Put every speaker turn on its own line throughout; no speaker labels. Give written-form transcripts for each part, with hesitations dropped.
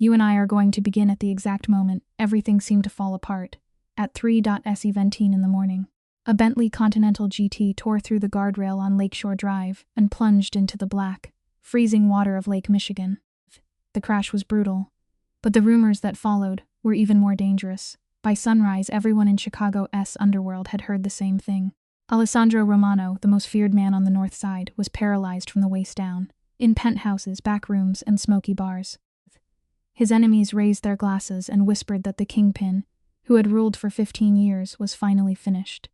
You and I are going to begin at the exact moment everything seemed to fall apart, at 3:17 in the morning. A Bentley Continental GT tore through the guardrail on Lakeshore Drive and plunged into the black, freezing water of Lake Michigan. The crash was brutal, but the rumors that followed were even more dangerous. By sunrise, everyone in Chicago's underworld had heard the same thing. Alessandro Romano, the most feared man on the North Side, was paralyzed from the waist down, in penthouses, back rooms, and smoky bars. His enemies raised their glasses and whispered that the kingpin, who had ruled for 15 years, was finally finished.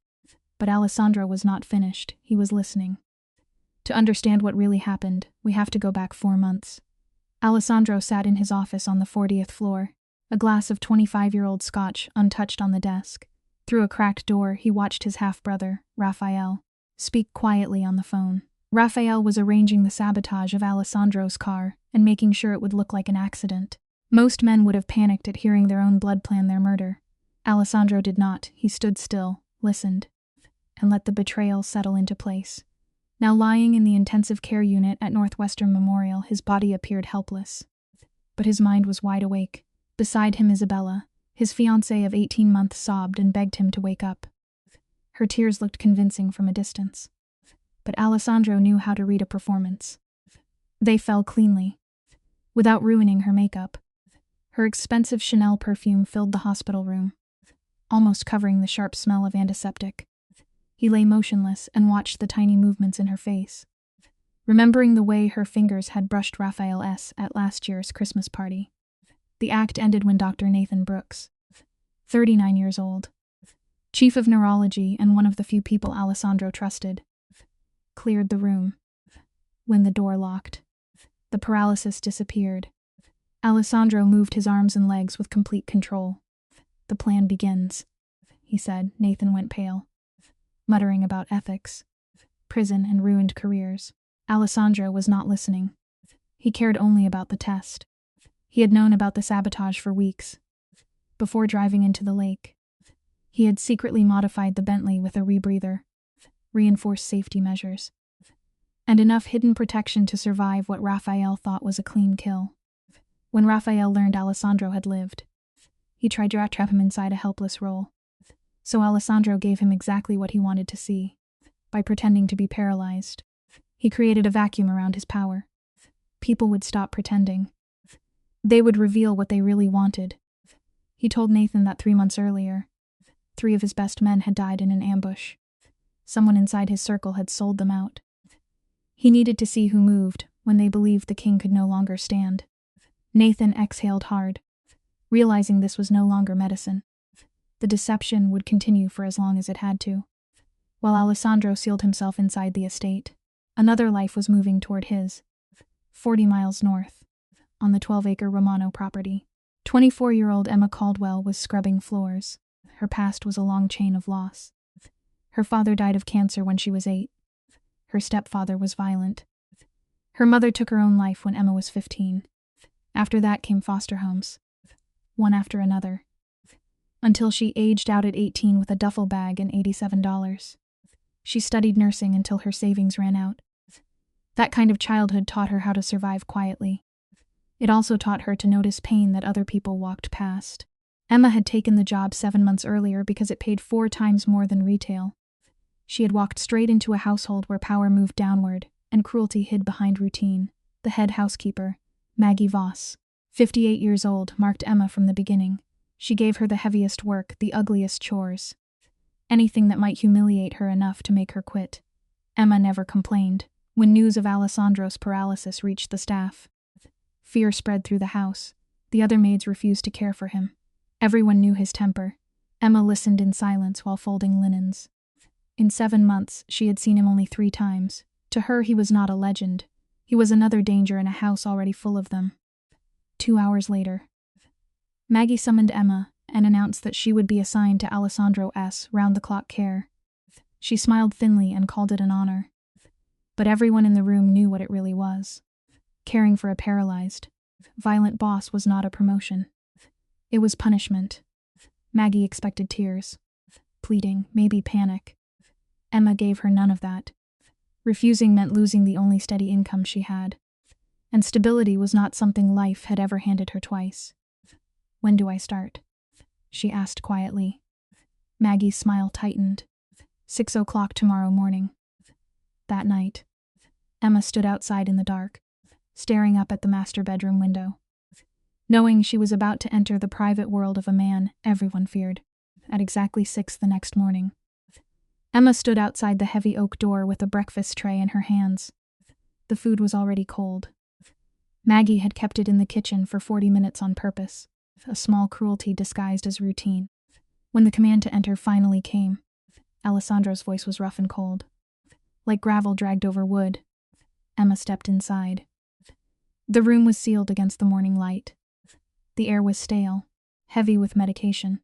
But Alessandro was not finished, he was listening. To understand what really happened, we have to go back 4 months. Alessandro sat in his office on the 40th floor, a glass of 25-year-old scotch untouched on the desk. Through a cracked door, he watched his half-brother, Raphael, speak quietly on the phone. Raphael was arranging the sabotage of Alessandro's car and making sure it would look like an accident. Most men would have panicked at hearing their own blood plan their murder. Alessandro did not. He stood still, listened, and let the betrayal settle into place. Now lying in the intensive care unit at Northwestern Memorial, his body appeared helpless. But his mind was wide awake. Beside him, Isabella, his fiancée of 18 months, sobbed and begged him to wake up. Her tears looked convincing from a distance. But Alessandro knew how to read a performance. They fell cleanly, without ruining her makeup. Her expensive Chanel perfume filled the hospital room, almost covering the sharp smell of antiseptic. He lay motionless and watched the tiny movements in her face, remembering the way her fingers had brushed Raphael's at last year's Christmas party. The act ended when Dr. Nathan Brooks, 39 years old, chief of neurology and one of the few people Alessandro trusted, cleared the room. When the door locked, the paralysis disappeared. Alessandro moved his arms and legs with complete control. "The plan begins," he said. Nathan went pale, muttering about ethics, prison, and ruined careers. Alessandro was not listening. He cared only about the test. He had known about the sabotage for weeks. Before driving into the lake, he had secretly modified the Bentley with a rebreather, reinforced safety measures, and enough hidden protection to survive what Raphael thought was a clean kill. When Raphael learned Alessandro had lived, he tried to trap him inside a helpless role. So Alessandro gave him exactly what he wanted to see. By pretending to be paralyzed, he created a vacuum around his power. People would stop pretending. They would reveal what they really wanted. He told Nathan that 3 months earlier, 3 of his best men had died in an ambush. Someone inside his circle had sold them out. He needed to see who moved when they believed the king could no longer stand. Nathan exhaled hard, realizing this was no longer medicine. The deception would continue for as long as it had to. While Alessandro sealed himself inside the estate, another life was moving toward his, 40 miles north, on the 12-acre Romano property. 24-year-old Emma Caldwell was scrubbing floors. Her past was a long chain of loss. Her father died of cancer when she was 8. Her stepfather was violent. Her mother took her own life when Emma was 15. After that came foster homes, one after another, until she aged out at 18 with a duffel bag and $87. She studied nursing until her savings ran out. That kind of childhood taught her how to survive quietly. It also taught her to notice pain that other people walked past. Emma had taken the job 7 months earlier because it paid 4 times more than retail. She had walked straight into a household where power moved downward and cruelty hid behind routine. The head housekeeper, Maggie Voss, 58 years old, marked Emma from the beginning. She gave her the heaviest work, the ugliest chores, anything that might humiliate her enough to make her quit. Emma never complained. When news of Alessandro's paralysis reached the staff, fear spread through the house. The other maids refused to care for him. Everyone knew his temper. Emma listened in silence while folding linens. In 7 months, she had seen him only 3 times. To her, he was not a legend. He was another danger in a house already full of them. 2 hours later, Maggie summoned Emma and announced that she would be assigned to Alessandro's round-the-clock care. She smiled thinly and called it an honor. But everyone in the room knew what it really was. Caring for a paralyzed, violent boss was not a promotion. It was punishment. Maggie expected tears, pleading, maybe panic. Emma gave her none of that. Refusing meant losing the only steady income she had. and stability was not something life had ever handed her twice. "When do I start?" she asked quietly. Maggie's smile tightened. 6 o'clock tomorrow morning. That night, Emma stood outside in the dark, staring up at the master bedroom window. Knowing she was about to enter the private world of a man everyone feared, at exactly 6 the next morning. Emma stood outside the heavy oak door with a breakfast tray in her hands. The food was already cold. Maggie had kept it in the kitchen for 40 minutes on purpose, a small cruelty disguised as routine. When the command to enter finally came, Alessandro's voice was rough and cold. Like gravel dragged over wood, Emma stepped inside. The room was sealed against the morning light. The air was stale, heavy with medication,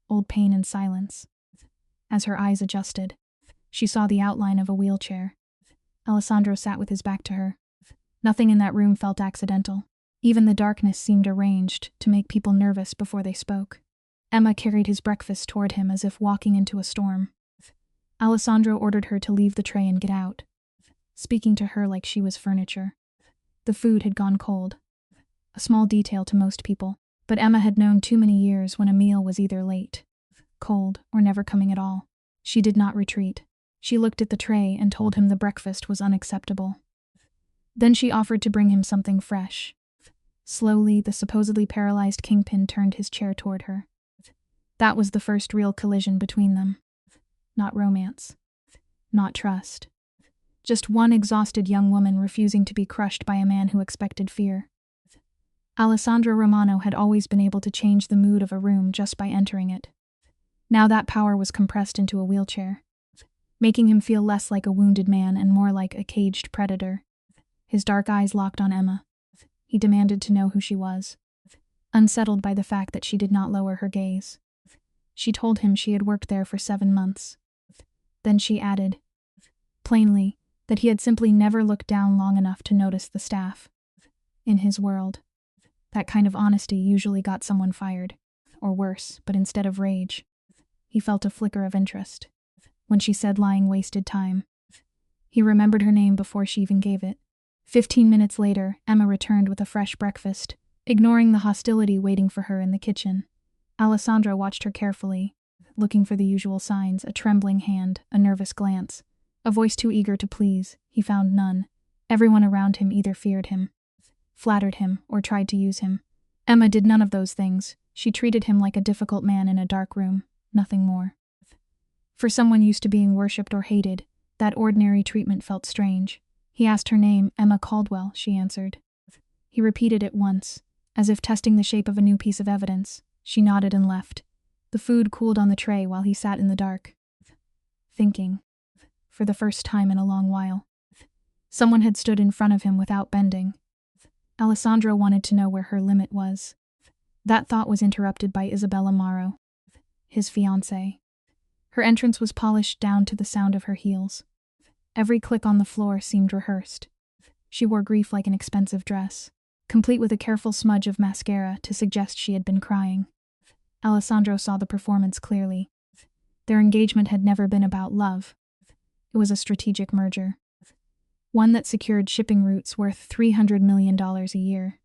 old pain and silence. As her eyes adjusted, she saw the outline of a wheelchair. Alessandro sat with his back to her. Nothing in that room felt accidental. Even the darkness seemed arranged to make people nervous before they spoke. Emma carried his breakfast toward him as if walking into a storm. Alessandro ordered her to leave the tray and get out, speaking to her like she was furniture. The food had gone cold. A small detail to most people, but Emma had known too many years when a meal was either late, cold, or never coming at all. She did not retreat. She looked at the tray and told him the breakfast was unacceptable. Then she offered to bring him something fresh. Slowly, the supposedly paralyzed kingpin turned his chair toward her. That was the first real collision between them. Not romance. Not trust. Just one exhausted young woman refusing to be crushed by a man who expected fear. Alessandro Romano had always been able to change the mood of a room just by entering it. Now that power was compressed into a wheelchair, making him feel less like a wounded man and more like a caged predator. His dark eyes locked on Emma. He demanded to know who she was, unsettled by the fact that she did not lower her gaze. She told him she had worked there for 7 months. Then she added, plainly, that he had simply never looked down long enough to notice the staff. In his world, that kind of honesty usually got someone fired, or worse, but instead of rage, he felt a flicker of interest. When she said lying wasted time, he remembered her name before she even gave it. 15 minutes later, Emma returned with a fresh breakfast, ignoring the hostility waiting for her in the kitchen. Alessandro watched her carefully, looking for the usual signs: a trembling hand, a nervous glance, a voice too eager to please. He found none. Everyone around him either feared him, flattered him, or tried to use him. Emma did none of those things. She treated him like a difficult man in a dark room, nothing more. For someone used to being worshipped or hated, that ordinary treatment felt strange. He asked her name. "Emma Caldwell," she answered. He repeated it once, as if testing the shape of a new piece of evidence. She nodded and left. The food cooled on the tray while he sat in the dark, thinking, for the first time in a long while. Someone had stood in front of him without bending. Alessandro wanted to know where her limit was. That thought was interrupted by Isabella Morrow, his fiancée. Her entrance was polished down to the sound of her heels. Every click on the floor seemed rehearsed. She wore grief like an expensive dress, complete with a careful smudge of mascara to suggest she had been crying. Alessandro saw the performance clearly. Their engagement had never been about love. It was a strategic merger, one that secured shipping routes worth $300 million a year.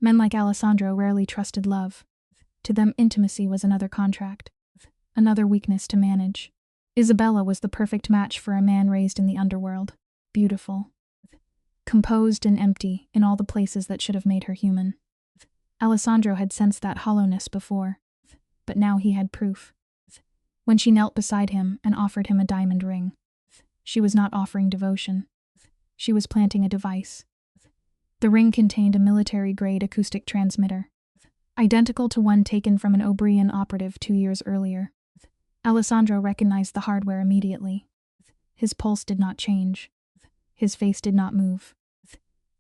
Men like Alessandro rarely trusted love. To them, intimacy was another contract, another weakness to manage. Isabella was the perfect match for a man raised in the underworld, beautiful, composed and empty in all the places that should have made her human. Alessandro had sensed that hollowness before, but now he had proof. When she knelt beside him and offered him a diamond ring, she was not offering devotion. She was planting a device. The ring contained a military-grade acoustic transmitter, identical to one taken from an O'Brien operative 2 years earlier. Alessandro recognized the hardware immediately. His pulse did not change. His face did not move.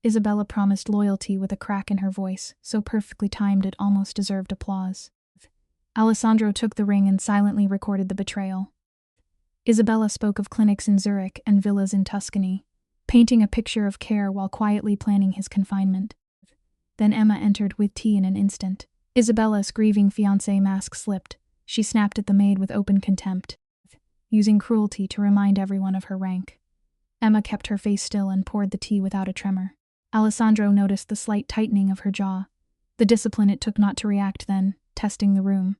Isabella promised loyalty with a crack in her voice, so perfectly timed it almost deserved applause. Alessandro took the ring and silently recorded the betrayal. Isabella spoke of clinics in Zurich and villas in Tuscany, painting a picture of care while quietly planning his confinement. Then Emma entered with tea in an instant. Isabella's grieving fiancé mask slipped. She snapped at the maid with open contempt, using cruelty to remind everyone of her rank. Emma kept her face still and poured the tea without a tremor. Alessandro noticed the slight tightening of her jaw, the discipline it took not to react then, testing the room.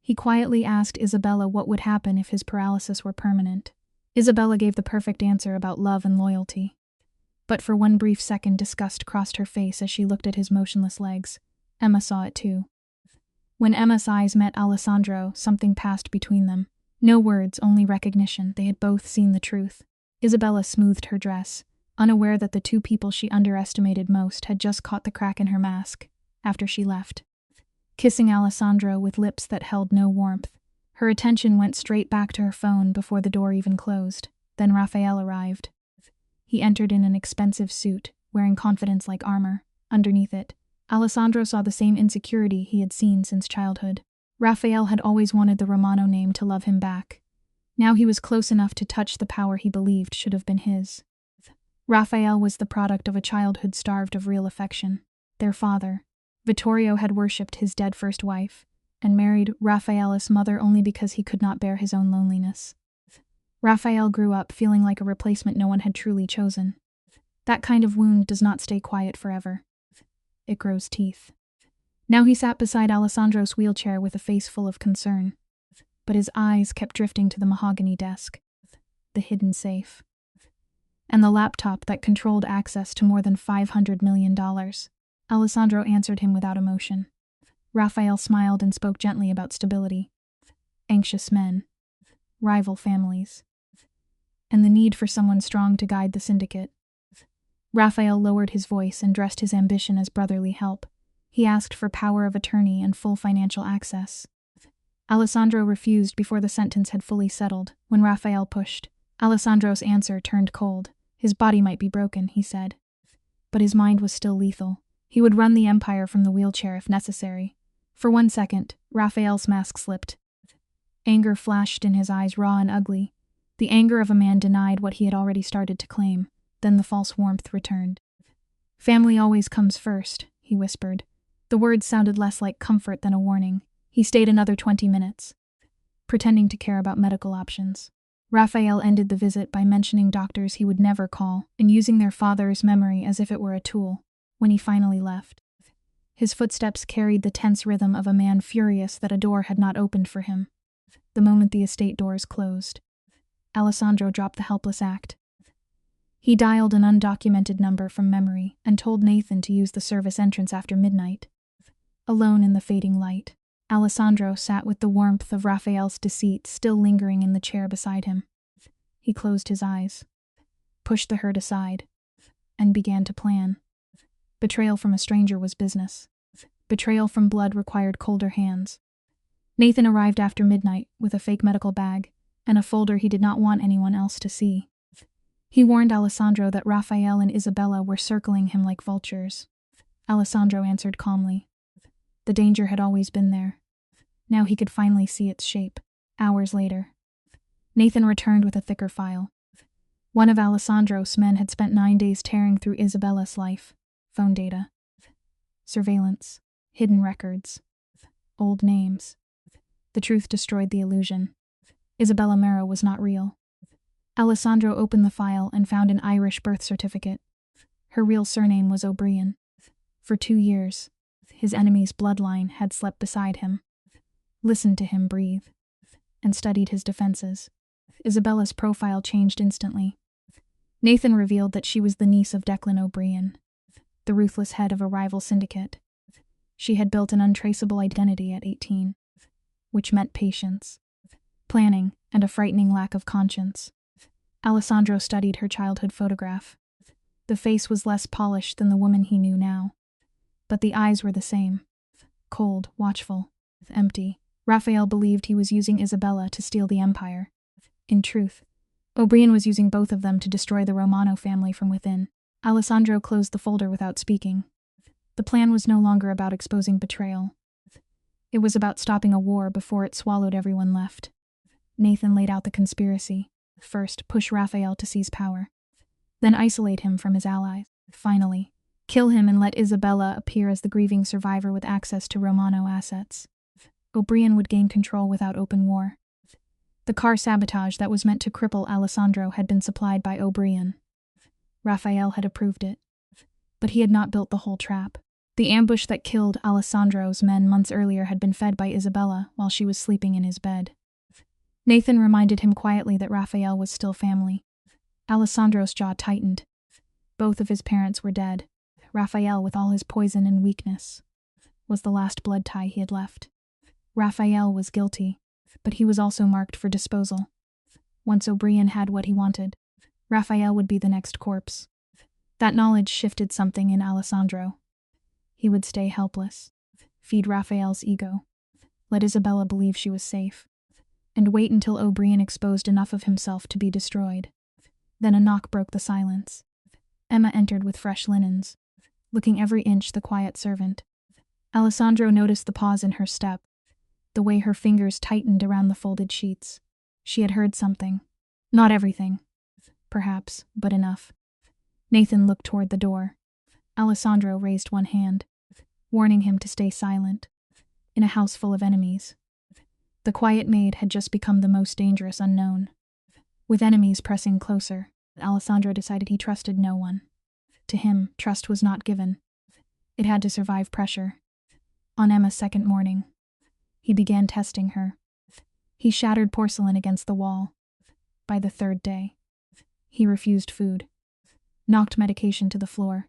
He quietly asked Isabella what would happen if his paralysis were permanent. Isabella gave the perfect answer about love and loyalty. But for one brief second disgust crossed her face as she looked at his motionless legs. Emma saw it too. When Emma's eyes met Alessandro, something passed between them. No words, only recognition. They had both seen the truth. Isabella smoothed her dress, unaware that the two people she underestimated most had just caught the crack in her mask, after she left. Kissing Alessandro with lips that held no warmth, her attention went straight back to her phone before the door even closed. Then Raphael arrived. He entered in an expensive suit, wearing confidence like armor. Underneath it, Alessandro saw the same insecurity he had seen since childhood. Raphael had always wanted the Romano name to love him back. Now he was close enough to touch the power he believed should have been his. Raphael was the product of a childhood starved of real affection. Their father, Vittorio, had worshipped his dead first wife, and married Raphael's mother only because he could not bear his own loneliness. Raphael grew up feeling like a replacement no one had truly chosen. That kind of wound does not stay quiet forever. It grows teeth. Now he sat beside Alessandro's wheelchair with a face full of concern, but his eyes kept drifting to the mahogany desk, the hidden safe, and the laptop that controlled access to more than $500 million. Alessandro answered him without emotion. Raphael smiled and spoke gently about stability, anxious men, rival families, and the need for someone strong to guide the syndicate. Raphael lowered his voice and dressed his ambition as brotherly help. He asked for power of attorney and full financial access. Alessandro refused before the sentence had fully settled. When Raphael pushed, Alessandro's answer turned cold. His body might be broken, he said, but his mind was still lethal. He would run the empire from the wheelchair if necessary. For 1 second, Raphael's mask slipped. Anger flashed in his eyes, raw and ugly. The anger of a man denied what he had already started to claim. Then the false warmth returned. "Family always comes first," he whispered. The words sounded less like comfort than a warning. He stayed another 20 minutes, pretending to care about medical options. Raphael ended the visit by mentioning doctors he would never call and using their father's memory as if it were a tool. When he finally left, his footsteps carried the tense rhythm of a man furious that a door had not opened for him. The moment the estate doors closed, Alessandro dropped the helpless act. He dialed an undocumented number from memory and told Nathan to use the service entrance after midnight. Alone in the fading light, Alessandro sat with the warmth of Raphael's deceit still lingering in the chair beside him. He closed his eyes, pushed the hurt aside, and began to plan. Betrayal from a stranger was business. Betrayal from blood required colder hands. Nathan arrived after midnight with a fake medical bag and a folder he did not want anyone else to see. He warned Alessandro that Raphael and Isabella were circling him like vultures. Alessandro answered calmly. The danger had always been there. Now he could finally see its shape. Hours later, Nathan returned with a thicker file. One of Alessandro's men had spent 9 days tearing through Isabella's life. Phone data, surveillance, hidden records, old names. The truth destroyed the illusion. Isabella Mero was not real. Alessandro opened the file and found an Irish birth certificate. Her real surname was O'Brien. For 2 years, his enemy's bloodline had slept beside him, listened to him breathe, and studied his defenses. Isabella's profile changed instantly. Nathan revealed that she was the niece of Declan O'Brien, the ruthless head of a rival syndicate. She had built an untraceable identity at 18, which meant patience, planning, and a frightening lack of conscience. Alessandro studied her childhood photograph. The face was less polished than the woman he knew now, but the eyes were the same, cold, watchful, empty. Raphael believed he was using Isabella to steal the empire. In truth, O'Brien was using both of them to destroy the Romano family from within. Alessandro closed the folder without speaking. The plan was no longer about exposing betrayal. It was about stopping a war before it swallowed everyone left. Nathan laid out the conspiracy. First, push Raphael to seize power. Then isolate him from his allies. Finally, kill him and let Isabella appear as the grieving survivor with access to Romano assets. O'Brien would gain control without open war. The car sabotage that was meant to cripple Alessandro had been supplied by O'Brien. Raphael had approved it. But he had not built the whole trap. The ambush that killed Alessandro's men months earlier had been fed by Isabella while she was sleeping in his bed. Nathan reminded him quietly that Raphael was still family. Alessandro's jaw tightened. Both of his parents were dead. Raphael, with all his poison and weakness, was the last blood tie he had left. Raphael was guilty, but he was also marked for disposal. Once O'Brien had what he wanted, Raphael would be the next corpse. That knowledge shifted something in Alessandro. He would stay helpless, feed Raphael's ego, let Isabella believe she was safe, and wait until O'Brien exposed enough of himself to be destroyed. Then a knock broke the silence. Emma entered with fresh linens, looking every inch the quiet servant. Alessandro noticed the pause in her step, the way her fingers tightened around the folded sheets. She had heard something. Not everything, perhaps, but enough. Nathan looked toward the door. Alessandro raised one hand, warning him to stay silent. In a house full of enemies, the quiet maid had just become the most dangerous unknown. With enemies pressing closer, Alessandro decided he trusted no one. To him, trust was not given. It had to survive pressure. On Emma's second morning, he began testing her. He shattered porcelain against the wall. By the third day, he refused food, knocked medication to the floor,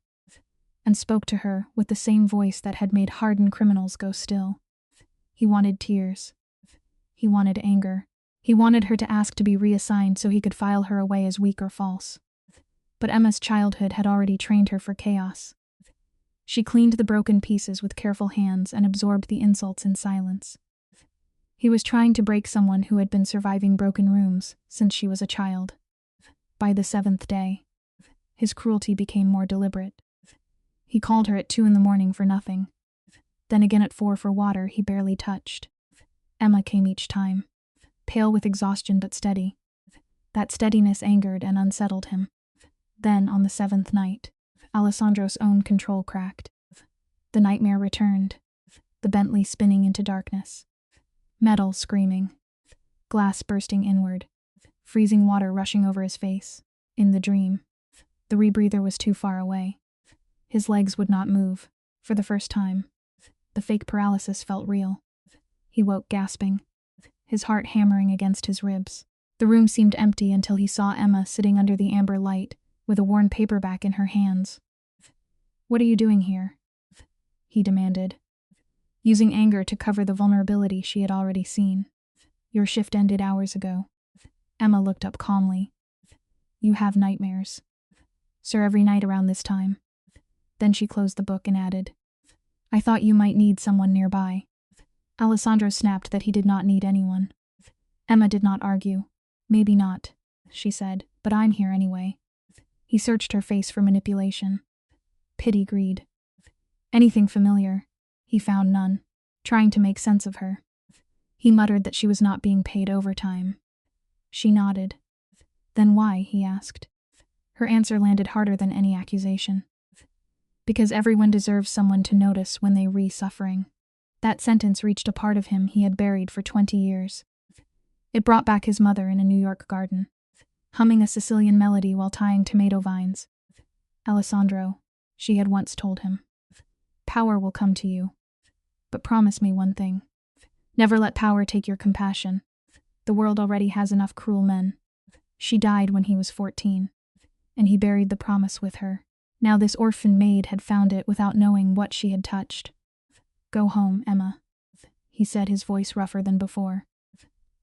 and spoke to her with the same voice that had made hardened criminals go still. He wanted tears. He wanted anger. He wanted her to ask to be reassigned so he could file her away as weak or false. But Emma's childhood had already trained her for chaos. She cleaned the broken pieces with careful hands and absorbed the insults in silence. He was trying to break someone who had been surviving broken rooms since she was a child. By the 7th day, his cruelty became more deliberate. He called her at 2 a.m. for nothing. Then again at 4 for water he barely touched. Emma came each time, pale with exhaustion but steady. That steadiness angered and unsettled him. Then, on the 7th night, Alessandro's own control cracked. The nightmare returned, the Bentley spinning into darkness. Metal screaming, glass bursting inward, freezing water rushing over his face. In the dream, the rebreather was too far away. His legs would not move. For the first time, the fake paralysis felt real. He woke gasping, his heart hammering against his ribs. The room seemed empty until he saw Emma sitting under the amber light, with a worn paperback in her hands. "What are you doing here?" he demanded, using anger to cover the vulnerability she had already seen. "Your shift ended hours ago." Emma looked up calmly. "You have nightmares, sir, every night around this time." Then she closed the book and added, "I thought you might need someone nearby." Alessandro snapped that he did not need anyone. Emma did not argue. "Maybe not," she said, "but I'm here anyway." He searched her face for manipulation. Pity, greed. Anything familiar. He found none. Trying to make sense of her. He muttered that she was not being paid overtime. She nodded. "Then why?" he asked. Her answer landed harder than any accusation. "Because everyone deserves someone to notice when they re-suffering." That sentence reached a part of him he had buried for 20 years. It brought back his mother in a New York garden, humming a Sicilian melody while tying tomato vines. "Alessandro," she had once told him, "power will come to you. But promise me one thing. Never let power take your compassion. The world already has enough cruel men." She died when he was 14, and he buried the promise with her. Now this orphan maid had found it without knowing what she had touched. "Go home, Emma," he said, his voice rougher than before.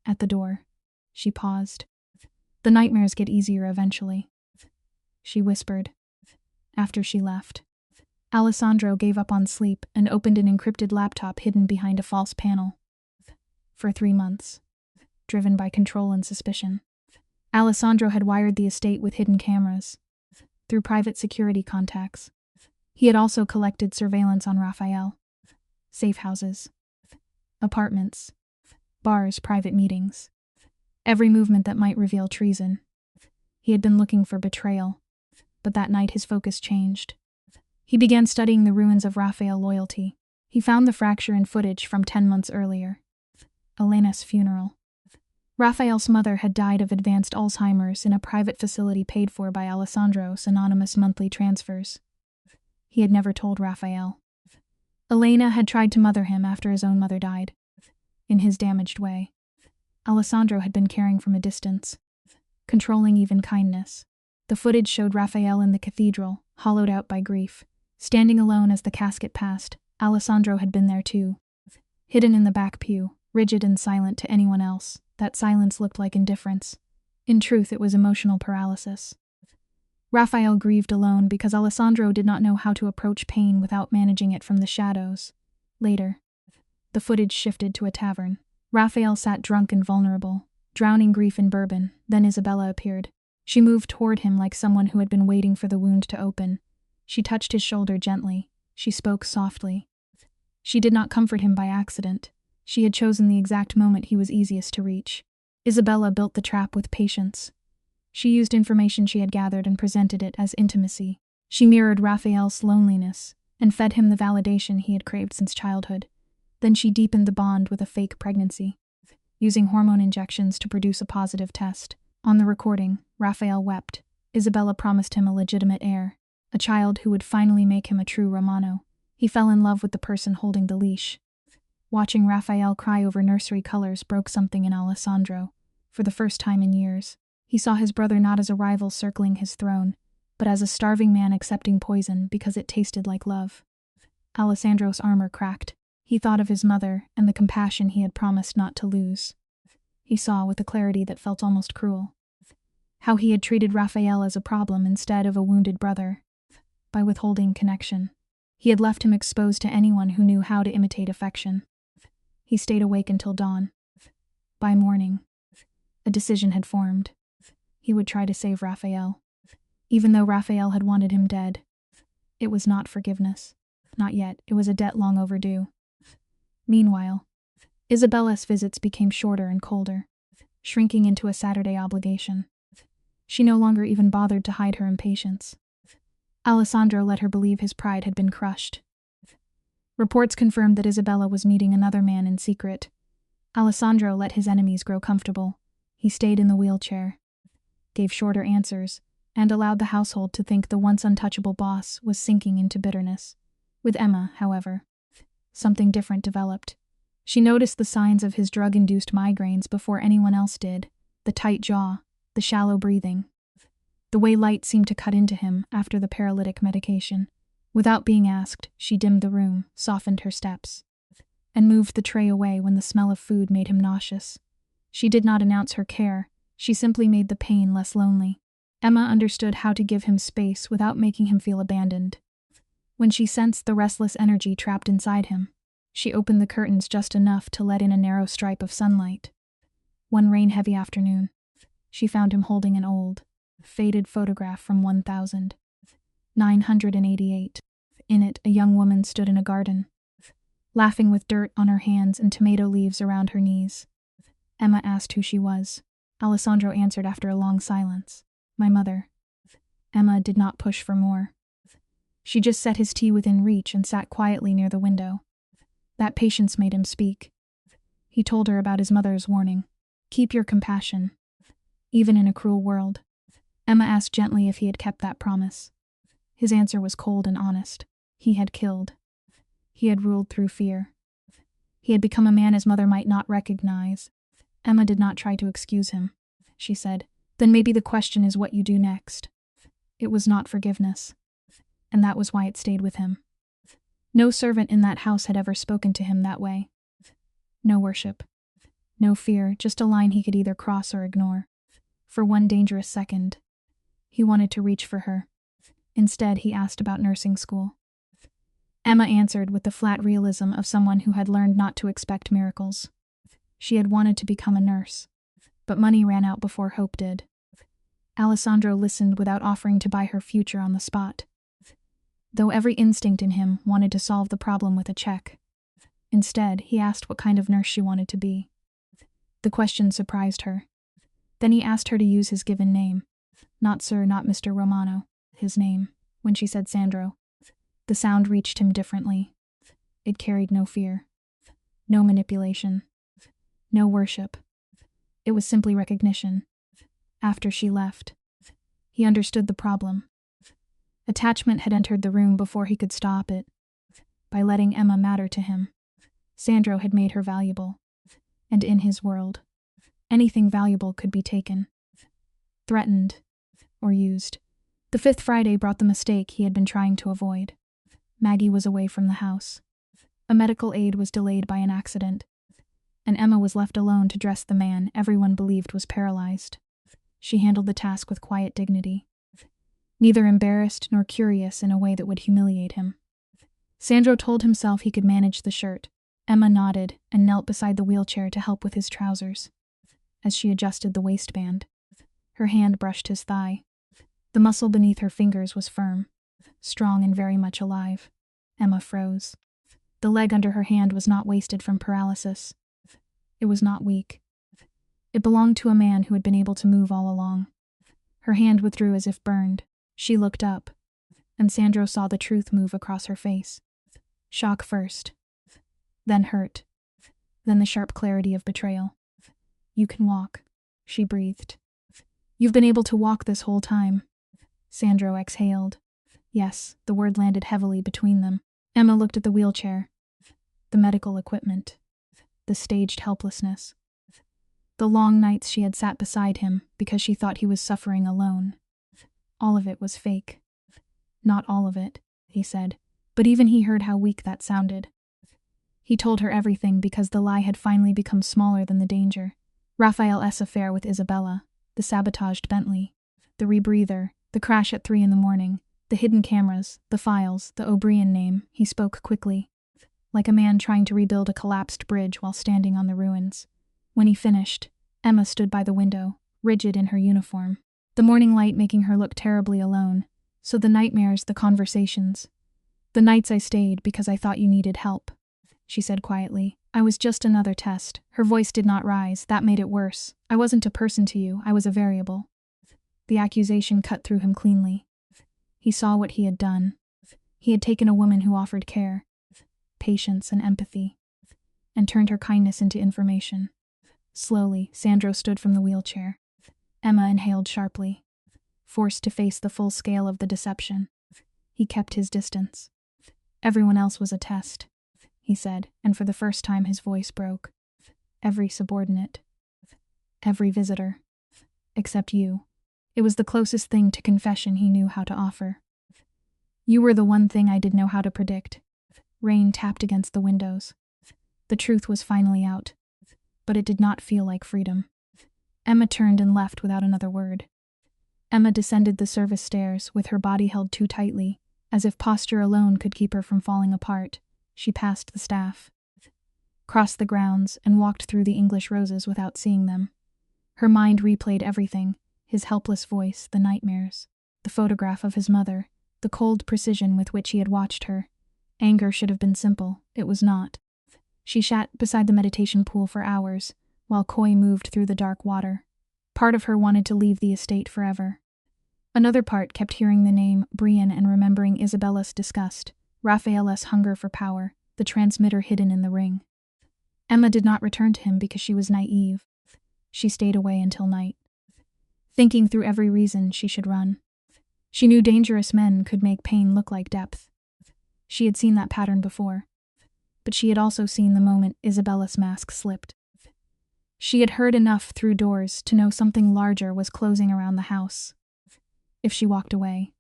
At the door, she paused. "The nightmares get easier eventually," she whispered. After she left, Alessandro gave up on sleep and opened an encrypted laptop hidden behind a false panel. For 3 months, driven by control and suspicion, Alessandro had wired the estate with hidden cameras, through private security contacts. He had also collected surveillance on Raphael. Safe houses, apartments, bars, private meetings. Every movement that might reveal treason. He had been looking for betrayal, but that night his focus changed. He began studying the ruins of Raphael loyalty. He found the fracture in footage from 10 months earlier. Elena's funeral. Raphael's mother had died of advanced Alzheimer's in a private facility paid for by Alessandro's anonymous monthly transfers. He had never told Raphael. Elena had tried to mother him after his own mother died. In his damaged way. Alessandro had been caring from a distance, controlling even kindness. The footage showed Raphael in the cathedral, hollowed out by grief. Standing alone as the casket passed, Alessandro had been there too. Hidden in the back pew, rigid and silent to anyone else, that silence looked like indifference. In truth, it was emotional paralysis. Raphael grieved alone because Alessandro did not know how to approach pain without managing it from the shadows. Later, the footage shifted to a tavern. Raphael sat drunk and vulnerable, drowning grief in bourbon. Then Isabella appeared. She moved toward him like someone who had been waiting for the wound to open. She touched his shoulder gently. She spoke softly. She did not comfort him by accident. She had chosen the exact moment he was easiest to reach. Isabella built the trap with patience. She used information she had gathered and presented it as intimacy. She mirrored Raphael's loneliness and fed him the validation he had craved since childhood. Then she deepened the bond with a fake pregnancy, using hormone injections to produce a positive test. On the recording, Raphael wept. Isabella promised him a legitimate heir, a child who would finally make him a true Romano. He fell in love with the person holding the leash. Watching Raphael cry over nursery colors broke something in Alessandro. For the first time in years, he saw his brother not as a rival circling his throne, but as a starving man accepting poison because it tasted like love. Alessandro's armor cracked. He thought of his mother and the compassion he had promised not to lose. He saw, with a clarity that felt almost cruel, how he had treated Raphael as a problem instead of a wounded brother. By withholding connection, he had left him exposed to anyone who knew how to imitate affection. He stayed awake until dawn. By morning, a decision had formed. He would try to save Raphael, even though Raphael had wanted him dead. It was not forgiveness. Not yet. It was a debt long overdue. Meanwhile, Isabella's visits became shorter and colder, shrinking into a Saturday obligation. She no longer even bothered to hide her impatience. Alessandro let her believe his pride had been crushed. Reports confirmed that Isabella was meeting another man in secret. Alessandro let his enemies grow comfortable. He stayed in the wheelchair, gave shorter answers, and allowed the household to think the once untouchable boss was sinking into bitterness. With Emma, however, something different developed. She noticed the signs of his drug-induced migraines before anyone else did: the tight jaw, the shallow breathing, the way light seemed to cut into him after the paralytic medication. Without being asked, she dimmed the room, softened her steps, and moved the tray away when the smell of food made him nauseous. She did not announce her care, she simply made the pain less lonely. Emma understood how to give him space without making him feel abandoned. When she sensed the restless energy trapped inside him, she opened the curtains just enough to let in a narrow stripe of sunlight. One rain-heavy afternoon, she found him holding an old, faded photograph from 1988. In it, a young woman stood in a garden, laughing with dirt on her hands and tomato leaves around her knees. Emma asked who she was. Alessandro answered after a long silence. "My mother." Emma did not push for more. She just set his tea within reach and sat quietly near the window. That patience made him speak. He told her about his mother's warning. "Keep your compassion, even in a cruel world." Emma asked gently if he had kept that promise. His answer was cold and honest. He had killed. He had ruled through fear. He had become a man his mother might not recognize. Emma did not try to excuse him. She said, "Then maybe the question is what you do next." It was not forgiveness, and that was why it stayed with him. No servant in that house had ever spoken to him that way. No worship. No fear, just a line he could either cross or ignore. For one dangerous second, he wanted to reach for her. Instead, he asked about nursing school. Emma answered with the flat realism of someone who had learned not to expect miracles. She had wanted to become a nurse, but money ran out before hope did. Alessandro listened without offering to buy her future on the spot, though every instinct in him wanted to solve the problem with a check. Instead, he asked what kind of nurse she wanted to be. The question surprised her. Then he asked her to use his given name. Not Sir, not Mr. Romano, his name. When she said Sandro, the sound reached him differently. It carried no fear, no manipulation, no worship. It was simply recognition. After she left, he understood the problem. Attachment had entered the room before he could stop it. By letting Emma matter to him, Sandro had made her valuable. And in his world, anything valuable could be taken, threatened, or used. The fifth Friday brought the mistake he had been trying to avoid. Maggie was away from the house. A medical aid was delayed by an accident, and Emma was left alone to dress the man everyone believed was paralyzed. She handled the task with quiet dignity, neither embarrassed nor curious in a way that would humiliate him. Sandro told himself he could manage the shirt. Emma nodded and knelt beside the wheelchair to help with his trousers. As she adjusted the waistband, her hand brushed his thigh. The muscle beneath her fingers was firm, strong and very much alive. Emma froze. The leg under her hand was not wasted from paralysis. It was not weak. It belonged to a man who had been able to move all along. Her hand withdrew as if burned. She looked up, and Sandro saw the truth move across her face. Shock first, then hurt, then the sharp clarity of betrayal. "You can walk," she breathed. "You've been able to walk this whole time." Sandro exhaled. Yes, the word landed heavily between them. Emma looked at the wheelchair, the medical equipment, the staged helplessness, the long nights she had sat beside him because she thought he was suffering alone. All of it was fake. "Not all of it," he said, but even he heard how weak that sounded. He told her everything because the lie had finally become smaller than the danger. Raphael's affair with Isabella, the sabotaged Bentley, the rebreather, the crash at 3 a.m, the hidden cameras, the files, the O'Brien name. He spoke quickly, like a man trying to rebuild a collapsed bridge while standing on the ruins. When he finished, Emma stood by the window, rigid in her uniform, the morning light making her look terribly alone. "So the nightmares, the conversations. The nights I stayed because I thought you needed help," she said quietly. "I was just another test." Her voice did not rise. That made it worse. "I wasn't a person to you. I was a variable." The accusation cut through him cleanly. He saw what he had done. He had taken a woman who offered care, patience, and empathy, and turned her kindness into information. Slowly, Sandro stood from the wheelchair. Emma inhaled sharply, forced to face the full scale of the deception. He kept his distance. "Everyone else was a test," he said, and for the first time his voice broke. "Every subordinate. Every visitor. Except you." It was the closest thing to confession he knew how to offer. "You were the one thing I did know how to predict." Rain tapped against the windows. The truth was finally out, but it did not feel like freedom. Emma turned and left without another word. Emma descended the service stairs with her body held too tightly, as if posture alone could keep her from falling apart. She passed the staff, crossed the grounds, and walked through the English roses without seeing them. Her mind replayed everything: his helpless voice, the nightmares, the photograph of his mother, the cold precision with which he had watched her. Anger should have been simple. It was not. She sat beside the meditation pool for hours, while Koi moved through the dark water. Part of her wanted to leave the estate forever. Another part kept hearing the name Brian and remembering Isabella's disgust, Raphael's hunger for power, the transmitter hidden in the ring. Emma did not return to him because she was naive. She stayed away until night, thinking through every reason she should run. She knew dangerous men could make pain look like depth. She had seen that pattern before, but she had also seen the moment Isabella's mask slipped. She had heard enough through doors to know something larger was closing around the house. If she walked away,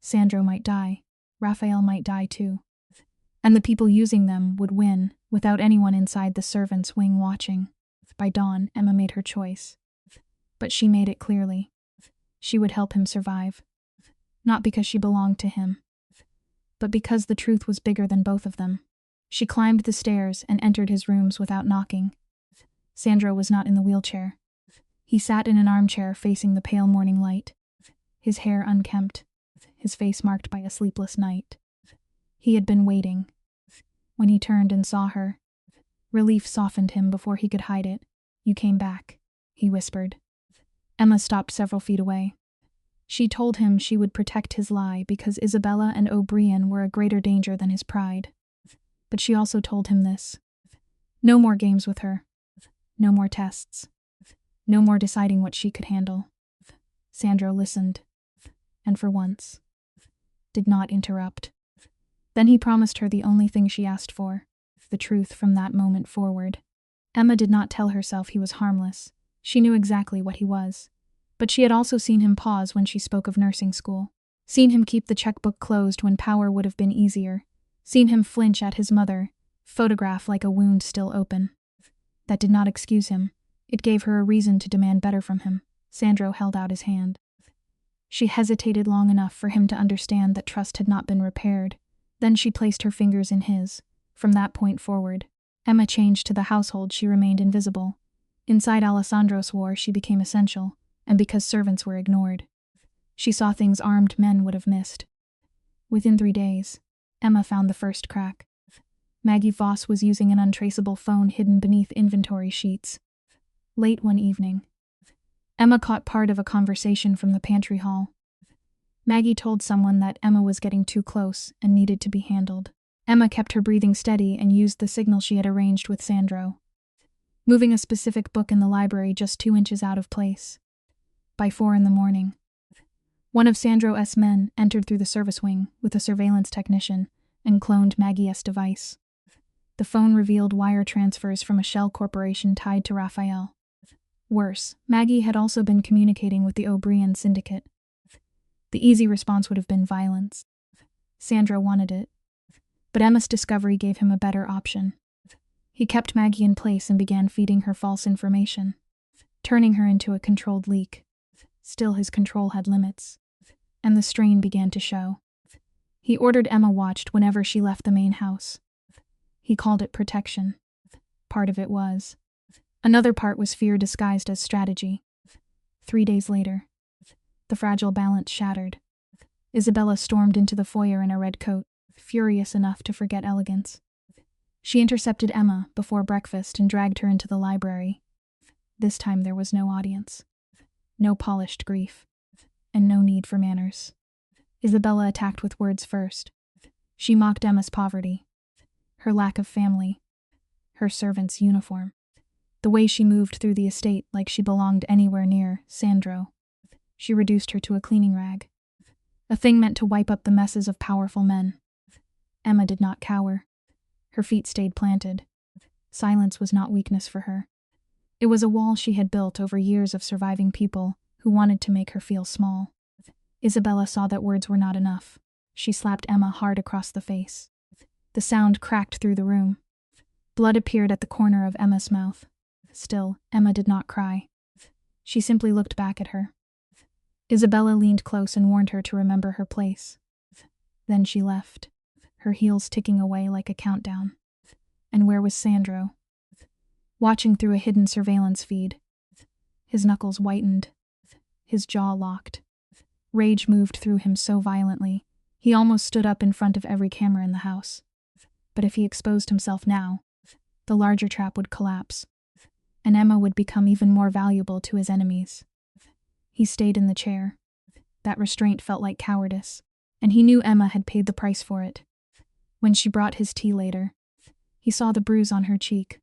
Sandro might die, Raphael might die too, and the people using them would win without anyone inside the servants' wing watching. By dawn, Emma made her choice, but she made it clearly. She would help him survive, not because she belonged to him, but because the truth was bigger than both of them. She climbed the stairs and entered his rooms without knocking. Sandro was not in the wheelchair. He sat in an armchair facing the pale morning light, his hair unkempt, his face marked by a sleepless night. He had been waiting. When he turned and saw her, relief softened him before he could hide it. "You came back," he whispered. Emma stopped several feet away. She told him she would protect his lie because Isabella and O'Brien were a greater danger than his pride. But she also told him this: no more games with her. No more tests. No more deciding what she could handle. Sandro listened, and for once, did not interrupt. Then he promised her the only thing she asked for, the truth from that moment forward. Emma did not tell herself he was harmless. She knew exactly what he was. But she had also seen him pause when she spoke of nursing school. Seen him keep the checkbook closed when power would have been easier. Seen him flinch at his mother, photograph like a wound still open. That did not excuse him. It gave her a reason to demand better from him. Sandro held out his hand. She hesitated long enough for him to understand that trust had not been repaired. Then she placed her fingers in his. From that point forward, Emma changed to the household. She remained invisible. Inside Alessandro's war, she became essential, and because servants were ignored, she saw things armed men would have missed. Within 3 days, Emma found the first crack. Maggie Voss was using an untraceable phone hidden beneath inventory sheets. Late one evening, Emma caught part of a conversation from the pantry hall. Maggie told someone that Emma was getting too close and needed to be handled. Emma kept her breathing steady and used the signal she had arranged with Sandro, moving a specific book in the library just 2 inches out of place. By 4 a.m, one of Sandro's men entered through the service wing with a surveillance technician and cloned Maggie's device. The phone revealed wire transfers from a shell corporation tied to Raphael. Worse, Maggie had also been communicating with the O'Brien syndicate. The easy response would have been violence. Sandro wanted it. But Emma's discovery gave him a better option. He kept Maggie in place and began feeding her false information, turning her into a controlled leak. Still, his control had limits, and the strain began to show. He ordered Emma watched whenever she left the main house. He called it protection. Part of it was. Another part was fear disguised as strategy. 3 days later, the fragile balance shattered. Isabella stormed into the foyer in a red coat, furious enough to forget elegance. She intercepted Emma before breakfast and dragged her into the library. This time there was no audience, no polished grief, and no need for manners. Isabella attacked with words first. She mocked Emma's poverty, her lack of family, her servant's uniform, the way she moved through the estate like she belonged anywhere near Sandro. She reduced her to a cleaning rag, a thing meant to wipe up the messes of powerful men. Emma did not cower. Her feet stayed planted. Silence was not weakness for her. It was a wall she had built over years of surviving people who wanted to make her feel small. Isabella saw that words were not enough. She slapped Emma hard across the face. The sound cracked through the room. Blood appeared at the corner of Emma's mouth. Still, Emma did not cry. She simply looked back at her. Isabella leaned close and warned her to remember her place. Then she left, her heels ticking away like a countdown. And where was Sandro? Watching through a hidden surveillance feed. His knuckles whitened, his jaw locked. Rage moved through him so violently, he almost stood up in front of every camera in the house. But if he exposed himself now, the larger trap would collapse, and Emma would become even more valuable to his enemies. He stayed in the chair. That restraint felt like cowardice, and he knew Emma had paid the price for it. When she brought his tea later, he saw the bruise on her cheek.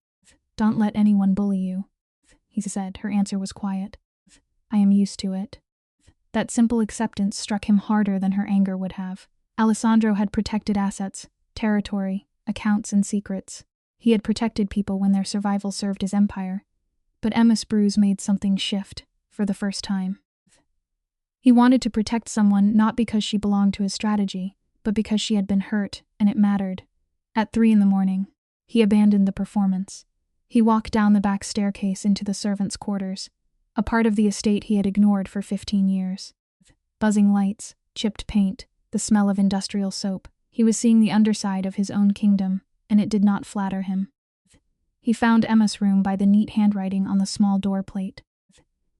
"Don't let anyone bully you," he said. Her answer was quiet. "I am used to it." That simple acceptance struck him harder than her anger would have. Alessandro had protected assets, territory, accounts, and secrets. He had protected people when their survival served his empire. But Emma's bruise made something shift, for the first time. He wanted to protect someone not because she belonged to his strategy, but because she had been hurt, and it mattered. At 3 a.m, he abandoned the performance. He walked down the back staircase into the servants' quarters, a part of the estate he had ignored for 15 years. Buzzing lights, chipped paint, the smell of industrial soap. He was seeing the underside of his own kingdom, and it did not flatter him. He found Emma's room by the neat handwriting on the small door plate.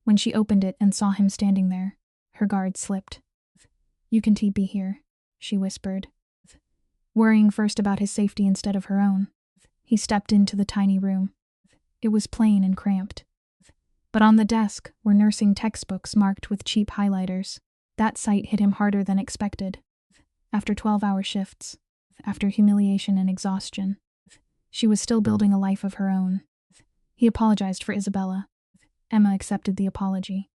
When she opened it and saw him standing there, her guard slipped. "You can be here," she whispered, worrying first about his safety instead of her own. He stepped into the tiny room. It was plain and cramped. But on the desk were nursing textbooks marked with cheap highlighters. That sight hit him harder than expected. After 12-hour shifts, after humiliation and exhaustion, she was still building a life of her own. He apologized for Isabella. Emma accepted the apology,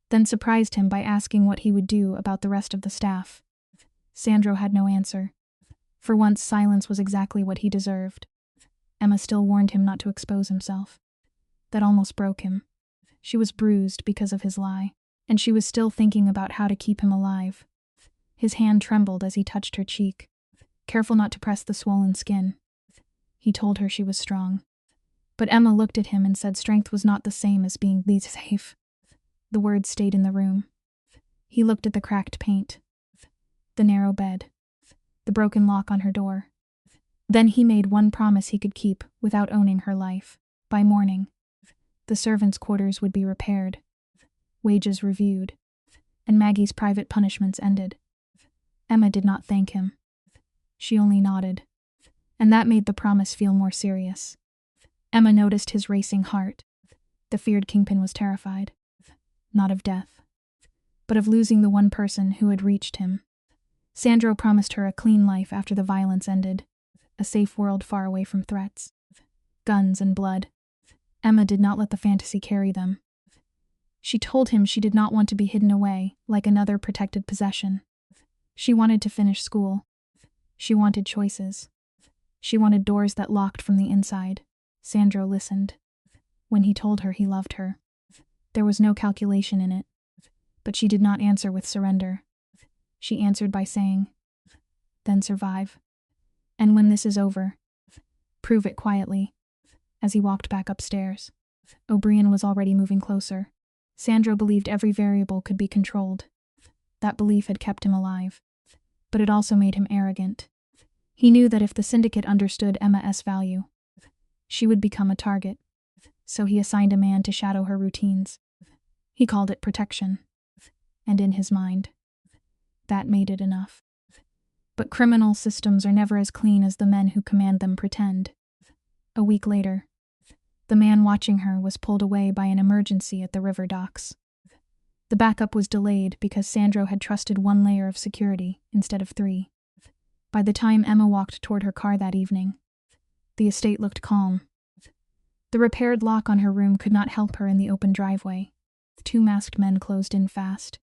then surprised him by asking what he would do about the rest of the staff. Sandro had no answer. For once, silence was exactly what he deserved. Emma still warned him not to expose himself. That almost broke him. She was bruised because of his lie, and she was still thinking about how to keep him alive. His hand trembled as he touched her cheek, careful not to press the swollen skin. He told her she was strong. But Emma looked at him and said strength was not the same as being safe. The words stayed in the room. He looked at the cracked paint, the narrow bed, the broken lock on her door. Then he made one promise he could keep without owning her life. By morning, the servants' quarters would be repaired, wages reviewed, and Maggie's private punishments ended. Emma did not thank him. She only nodded, and that made the promise feel more serious. Emma noticed his racing heart. The feared kingpin was terrified, not of death, but of losing the one person who had reached him. Sandro promised her a clean life after the violence ended, a safe world far away from threats, guns and blood. Emma did not let the fantasy carry them. She told him she did not want to be hidden away like another protected possession. She wanted to finish school. She wanted choices. She wanted doors that locked from the inside. Sandro listened. When he told her he loved her, there was no calculation in it. But she did not answer with surrender. She answered by saying, "Then survive. And when this is over, prove it quietly." As he walked back upstairs, O'Brien was already moving closer. Sandro believed every variable could be controlled. That belief had kept him alive. But it also made him arrogant. He knew that if the syndicate understood Emma's value, she would become a target. So he assigned a man to shadow her routines. He called it protection. And in his mind, that made it enough. But criminal systems are never as clean as the men who command them pretend. A week later, the man watching her was pulled away by an emergency at the river docks. The backup was delayed because Sandro had trusted one layer of security instead of 3. By the time Emma walked toward her car that evening, the estate looked calm. The repaired lock on her room could not help her in the open driveway. 2 masked men closed in fast.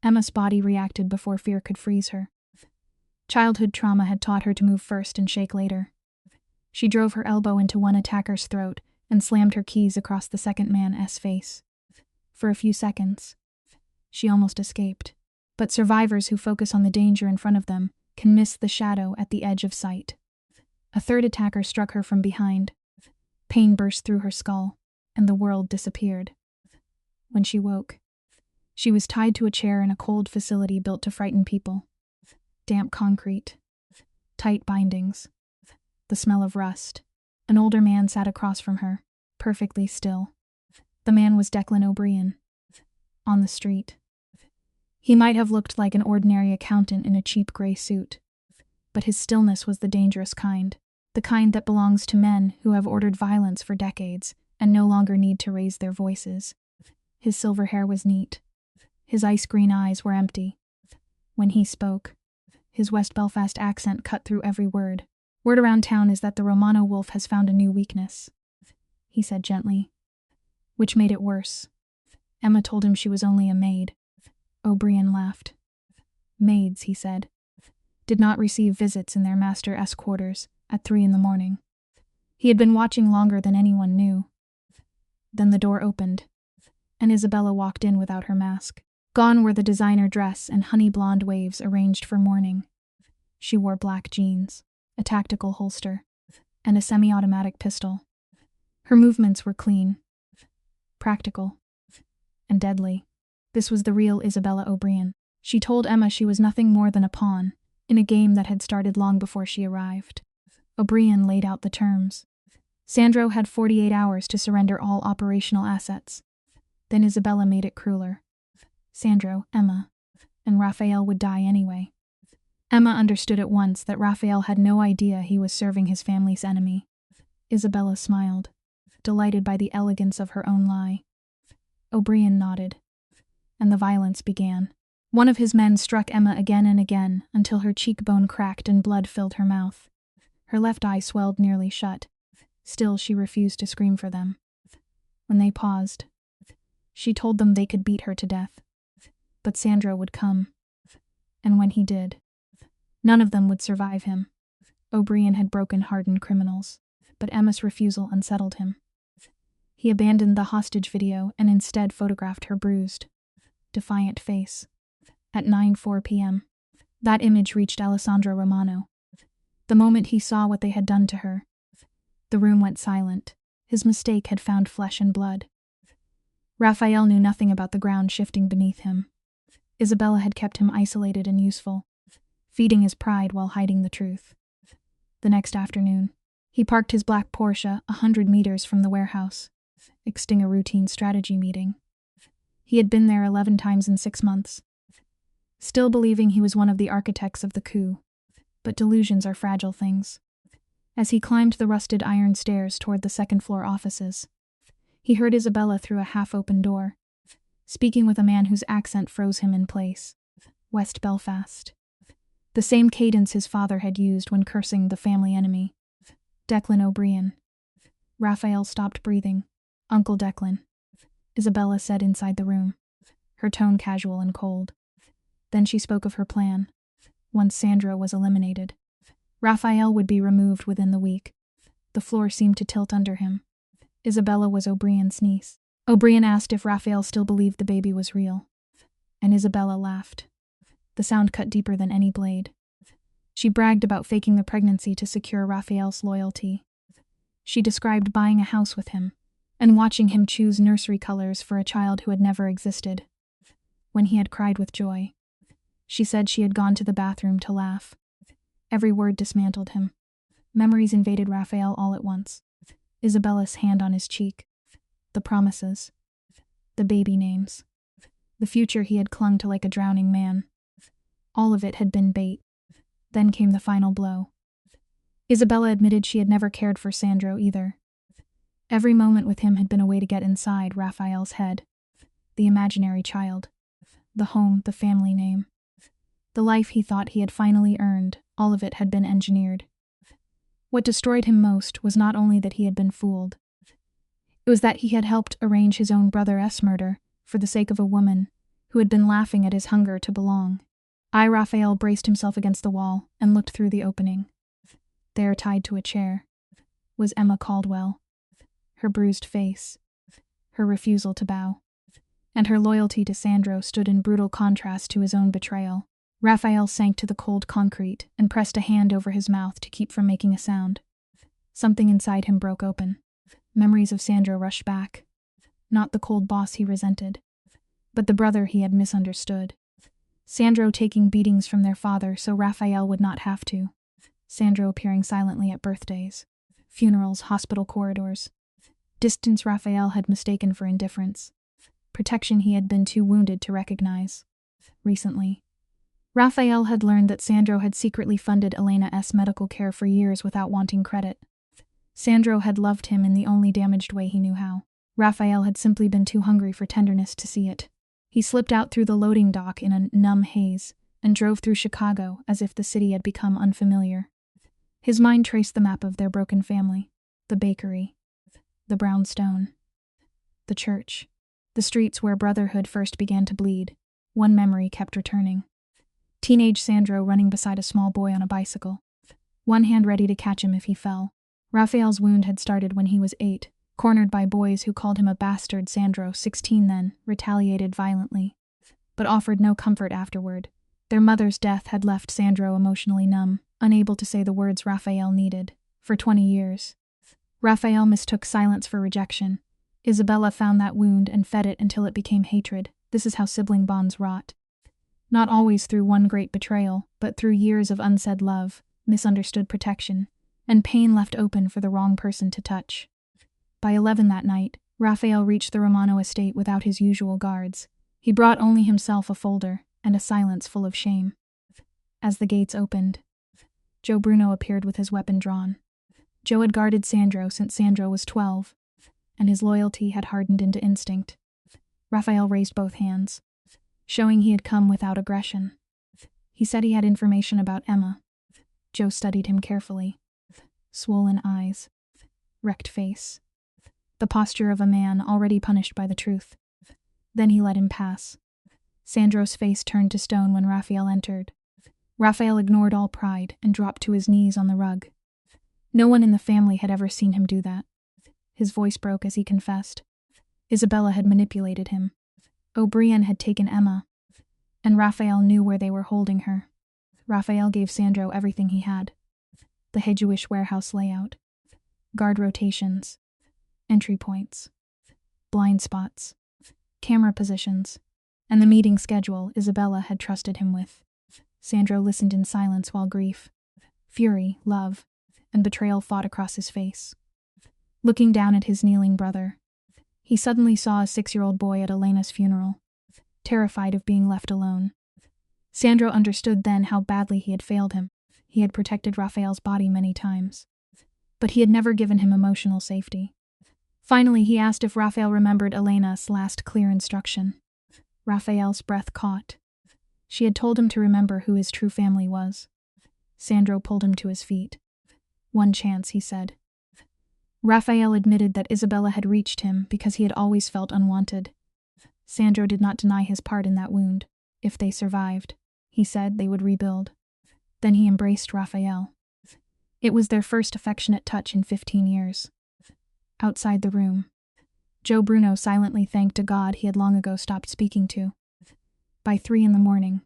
Emma's body reacted before fear could freeze her. Childhood trauma had taught her to move first and shake later. She drove her elbow into one attacker's throat and slammed her keys across the second man's face. For a few seconds, she almost escaped. But survivors who focus on the danger in front of them can miss the shadow at the edge of sight. A third attacker struck her from behind. Pain burst through her skull, and the world disappeared. When she woke, she was tied to a chair in a cold facility built to frighten people. Damp concrete, tight bindings, the smell of rust. An older man sat across from her, perfectly still. The man was Declan O'Brien. On the street, he might have looked like an ordinary accountant in a cheap gray suit, but his stillness was the dangerous kind, the kind that belongs to men who have ordered violence for decades and no longer need to raise their voices. His silver hair was neat. His ice green eyes were empty. When he spoke, his West Belfast accent cut through every word. "Word around town is that the Romano wolf has found a new weakness," he said gently, which made it worse. Emma told him she was only a maid. O'Brien laughed. Maids, he said, did not receive visits in their master's quarters at 3 a.m. He had been watching longer than anyone knew. Then the door opened, and Isabella walked in without her mask. Gone were the designer dress and honey blonde waves arranged for mourning. She wore black jeans, a tactical holster, and a semi-automatic pistol. Her movements were clean, practical, and deadly. This was the real Isabella O'Brien. She told Emma she was nothing more than a pawn in a game that had started long before she arrived. O'Brien laid out the terms. Sandro had 48 hours to surrender all operational assets. Then Isabella made it crueler. Sandro, Emma, and Raphael would die anyway. Emma understood at once that Raphael had no idea he was serving his family's enemy. Isabella smiled, delighted by the elegance of her own lie. O'Brien nodded, and the violence began. One of his men struck Emma again and again until her cheekbone cracked and blood filled her mouth. Her left eye swelled nearly shut. Still, she refused to scream for them. When they paused, she told them they could beat her to death. But Sandro would come, and when he did, None of them would survive him. O'Brien had broken hardened criminals, but Emma's refusal unsettled him. He abandoned the hostage video and instead photographed her bruised, defiant face. At 9:04 p.m., that image reached Alessandro Romano. The moment he saw what they had done to her, the room went silent. His mistake had found flesh and blood. Raphael knew nothing about the ground shifting beneath him. Isabella had kept him isolated and useful, feeding his pride while hiding the truth. The next afternoon, he parked his black Porsche 100 meters from the warehouse, exting a routine strategy meeting. He had been there 11 times in 6 months, still believing he was one of the architects of the coup. But delusions are fragile things. As he climbed the rusted iron stairs toward the second-floor offices, he heard Isabella through a half-open door, speaking with a man whose accent froze him in place. West Belfast. The same cadence his father had used when cursing the family enemy. Declan O'Brien. Raphael stopped breathing. Uncle Declan, Isabella said inside the room, her tone casual and cold. Then she spoke of her plan. Once Sandro was eliminated, Raphael would be removed within the week. The floor seemed to tilt under him. Isabella was O'Brien's niece. O'Brien asked if Raphael still believed the baby was real, and Isabella laughed. The sound cut deeper than any blade. She bragged about faking the pregnancy to secure Raphael's loyalty. She described buying a house with him, and watching him choose nursery colors for a child who had never existed. When he had cried with joy, she said she had gone to the bathroom to laugh. Every word dismantled him. Memories invaded Raphael all at once. Isabella's hand on his cheek. The promises. The baby names. The future he had clung to like a drowning man. All of it had been bait. Then came the final blow. Isabella admitted she had never cared for Sandro either. Every moment with him had been a way to get inside Raphael's head. The imaginary child. The home, the family name. The life he thought he had finally earned, all of it had been engineered. What destroyed him most was not only that he had been fooled. It was that he had helped arrange his own brother's murder for the sake of a woman who had been laughing at his hunger to belong. Raphael braced himself against the wall and looked through the opening. There, tied to a chair, was Emma Caldwell. Her bruised face, her refusal to bow, and her loyalty to Sandro stood in brutal contrast to his own betrayal. Raphael sank to the cold concrete and pressed a hand over his mouth to keep from making a sound. Something inside him broke open. Memories of Sandro rushed back. Not the cold boss he resented, but the brother he had misunderstood. Sandro taking beatings from their father so Raphael would not have to. Sandro appearing silently at birthdays, funerals, hospital corridors. Distance Raphael had mistaken for indifference. Protection he had been too wounded to recognize. Recently, Raphael had learned that Sandro had secretly funded Elena's medical care for years without wanting credit. Sandro had loved him in the only damaged way he knew how. Raphael had simply been too hungry for tenderness to see it. He slipped out through the loading dock in a numb haze and drove through Chicago as if the city had become unfamiliar. His mind traced the map of their broken family, the bakery, the brownstone, the church, the streets where brotherhood first began to bleed. One memory kept returning. Teenage Sandro running beside a small boy on a bicycle, one hand ready to catch him if he fell. Raphael's wound had started when he was 8, cornered by boys who called him a bastard. Sandro, 16 then, retaliated violently, but offered no comfort afterward. Their mother's death had left Sandro emotionally numb, unable to say the words Raphael needed. For 20 years, Raphael mistook silence for rejection. Isabella found that wound and fed it until it became hatred. This is how sibling bonds rot. Not always through one great betrayal, but through years of unsaid love, misunderstood protection, and pain left open for the wrong person to touch. By 11 that night, Raphael reached the Romano estate without his usual guards. He brought only himself, a folder, and a silence full of shame. As the gates opened, Joe Bruno appeared with his weapon drawn. Joe had guarded Sandro since Sandro was 12, and his loyalty had hardened into instinct. Raphael raised both hands, showing he had come without aggression. He said he had information about Emma. Joe studied him carefully. Swollen eyes, wrecked face, the posture of a man already punished by the truth. Then he let him pass. Sandro's face turned to stone when Raphael entered. Raphael ignored all pride and dropped to his knees on the rug. No one in the family had ever seen him do that. His voice broke as he confessed. Isabella had manipulated him. O'Brien had taken Emma, and Raphael knew where they were holding her. Raphael gave Sandro everything he had. The Jewish warehouse layout, guard rotations, entry points, blind spots, camera positions, and the meeting schedule Isabella had trusted him with. Sandro listened in silence while grief, fury, love, and betrayal fought across his face. Looking down at his kneeling brother, he suddenly saw a 6-year-old boy at Elena's funeral, terrified of being left alone. Sandro understood then how badly he had failed him. He had protected Raphael's body many times, but he had never given him emotional safety. Finally, he asked if Raphael remembered Elena's last clear instruction. Raphael's breath caught. She had told him to remember who his true family was. Sandro pulled him to his feet. "One chance," he said. Raphael admitted that Isabella had reached him because he had always felt unwanted. Sandro did not deny his part in that wound. If they survived, he said, they would rebuild. Then he embraced Raphael. It was their first affectionate touch in 15 years. Outside the room, Joe Bruno silently thanked a God he had long ago stopped speaking to. By 3 a.m,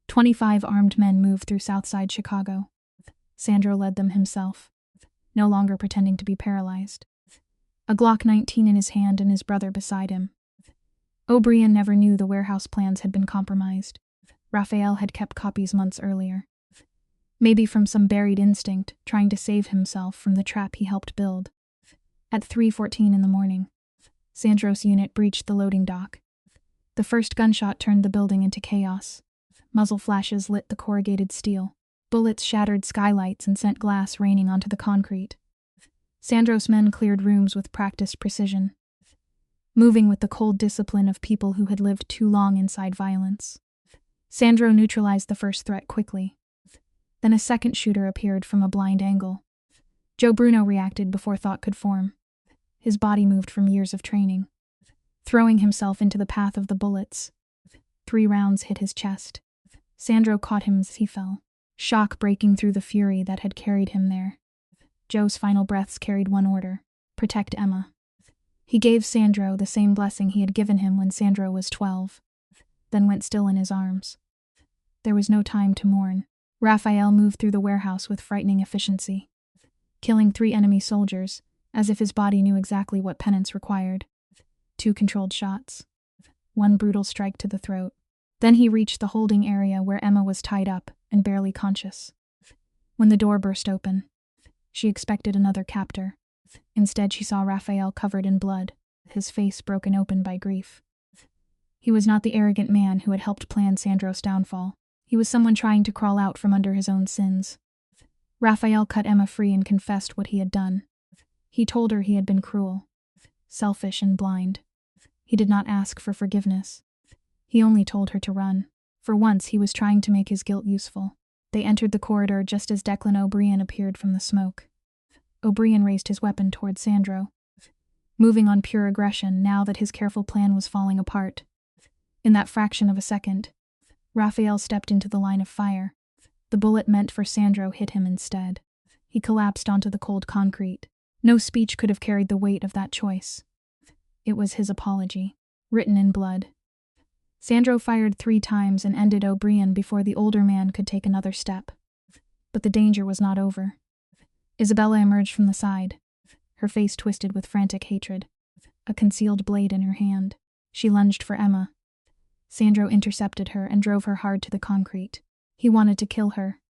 25 armed men moved through Southside Chicago. Sandro led them himself, no longer pretending to be paralyzed. A Glock 19 in his hand and his brother beside him. O'Brien never knew the warehouse plans had been compromised. Raphael had kept copies months earlier. Maybe from some buried instinct, trying to save himself from the trap he helped build. At 3:14 a.m, Sandro's unit breached the loading dock. The first gunshot turned the building into chaos. Muzzle flashes lit the corrugated steel. Bullets shattered skylights and sent glass raining onto the concrete. Sandro's men cleared rooms with practiced precision, moving with the cold discipline of people who had lived too long inside violence. Sandro neutralized the first threat quickly. Then a second shooter appeared from a blind angle. Joe Bruno reacted before thought could form. His body moved from years of training, throwing himself into the path of the bullets. 3 rounds hit his chest. Sandro caught him as he fell, shock breaking through the fury that had carried him there. Joe's final breaths carried one order: protect Emma. He gave Sandro the same blessing he had given him when Sandro was 12, then went still in his arms. There was no time to mourn. Raphael moved through the warehouse with frightening efficiency, killing 3 enemy soldiers, as if his body knew exactly what penance required. 2 controlled shots. 1 brutal strike to the throat. Then he reached the holding area where Emma was tied up and barely conscious. When the door burst open, she expected another captor. Instead, she saw Raphael covered in blood, his face broken open by grief. He was not the arrogant man who had helped plan Sandro's downfall. He was someone trying to crawl out from under his own sins. Raphael cut Emma free and confessed what he had done. He told her he had been cruel, selfish, and blind. He did not ask for forgiveness. He only told her to run. For once, he was trying to make his guilt useful. They entered the corridor just as Declan O'Brien appeared from the smoke. O'Brien raised his weapon toward Sandro, moving on pure aggression now that his careful plan was falling apart. In that fraction of a second, Raphael stepped into the line of fire. The bullet meant for Sandro hit him instead. He collapsed onto the cold concrete. No speech could have carried the weight of that choice. It was his apology, written in blood. Sandro fired 3 times and ended O'Brien before the older man could take another step. But the danger was not over. Isabella emerged from the side, her face twisted with frantic hatred, a concealed blade in her hand. She lunged for Emma. Sandro intercepted her and drove her hard to the concrete. He wanted to kill her.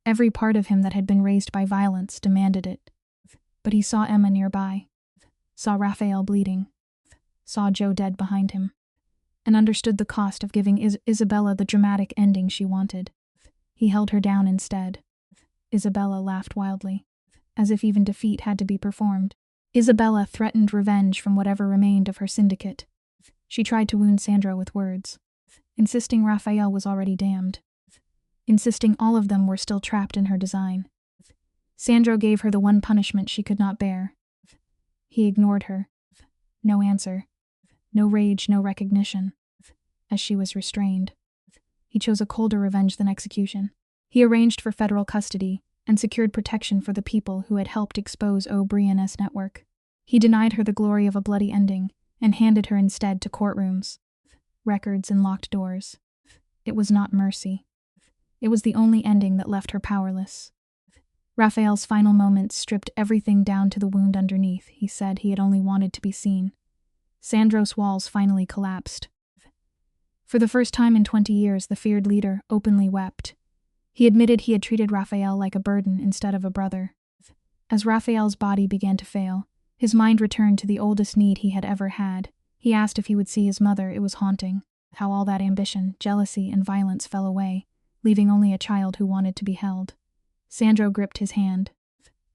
Every part of him that had been raised by violence demanded it. But he saw Emma nearby, saw Raphael bleeding, saw Joe dead behind him, and understood the cost of giving Isabella the dramatic ending she wanted. He held her down instead. Isabella laughed wildly, as if even defeat had to be performed. Isabella threatened revenge from whatever remained of her syndicate. She tried to wound Sandro with words, insisting Raphael was already damned, insisting all of them were still trapped in her design. Sandro gave her the one punishment she could not bear. He ignored her. No answer. No rage, no recognition. As she was restrained, he chose a colder revenge than execution. He arranged for federal custody and secured protection for the people who had helped expose O'Brien's network. He denied her the glory of a bloody ending and handed her instead to courtrooms, records, and locked doors. It was not mercy. It was the only ending that left her powerless. Raphael's final moments stripped everything down to the wound underneath. He said he had only wanted to be seen. Sandros' walls finally collapsed. For the first time in 20 years, the feared leader openly wept. He admitted he had treated Raphael like a burden instead of a brother. As Raphael's body began to fail, his mind returned to the oldest need he had ever had. He asked if he would see his mother. It was haunting, how all that ambition, jealousy, and violence fell away, leaving only a child who wanted to be held. Sandro gripped his hand,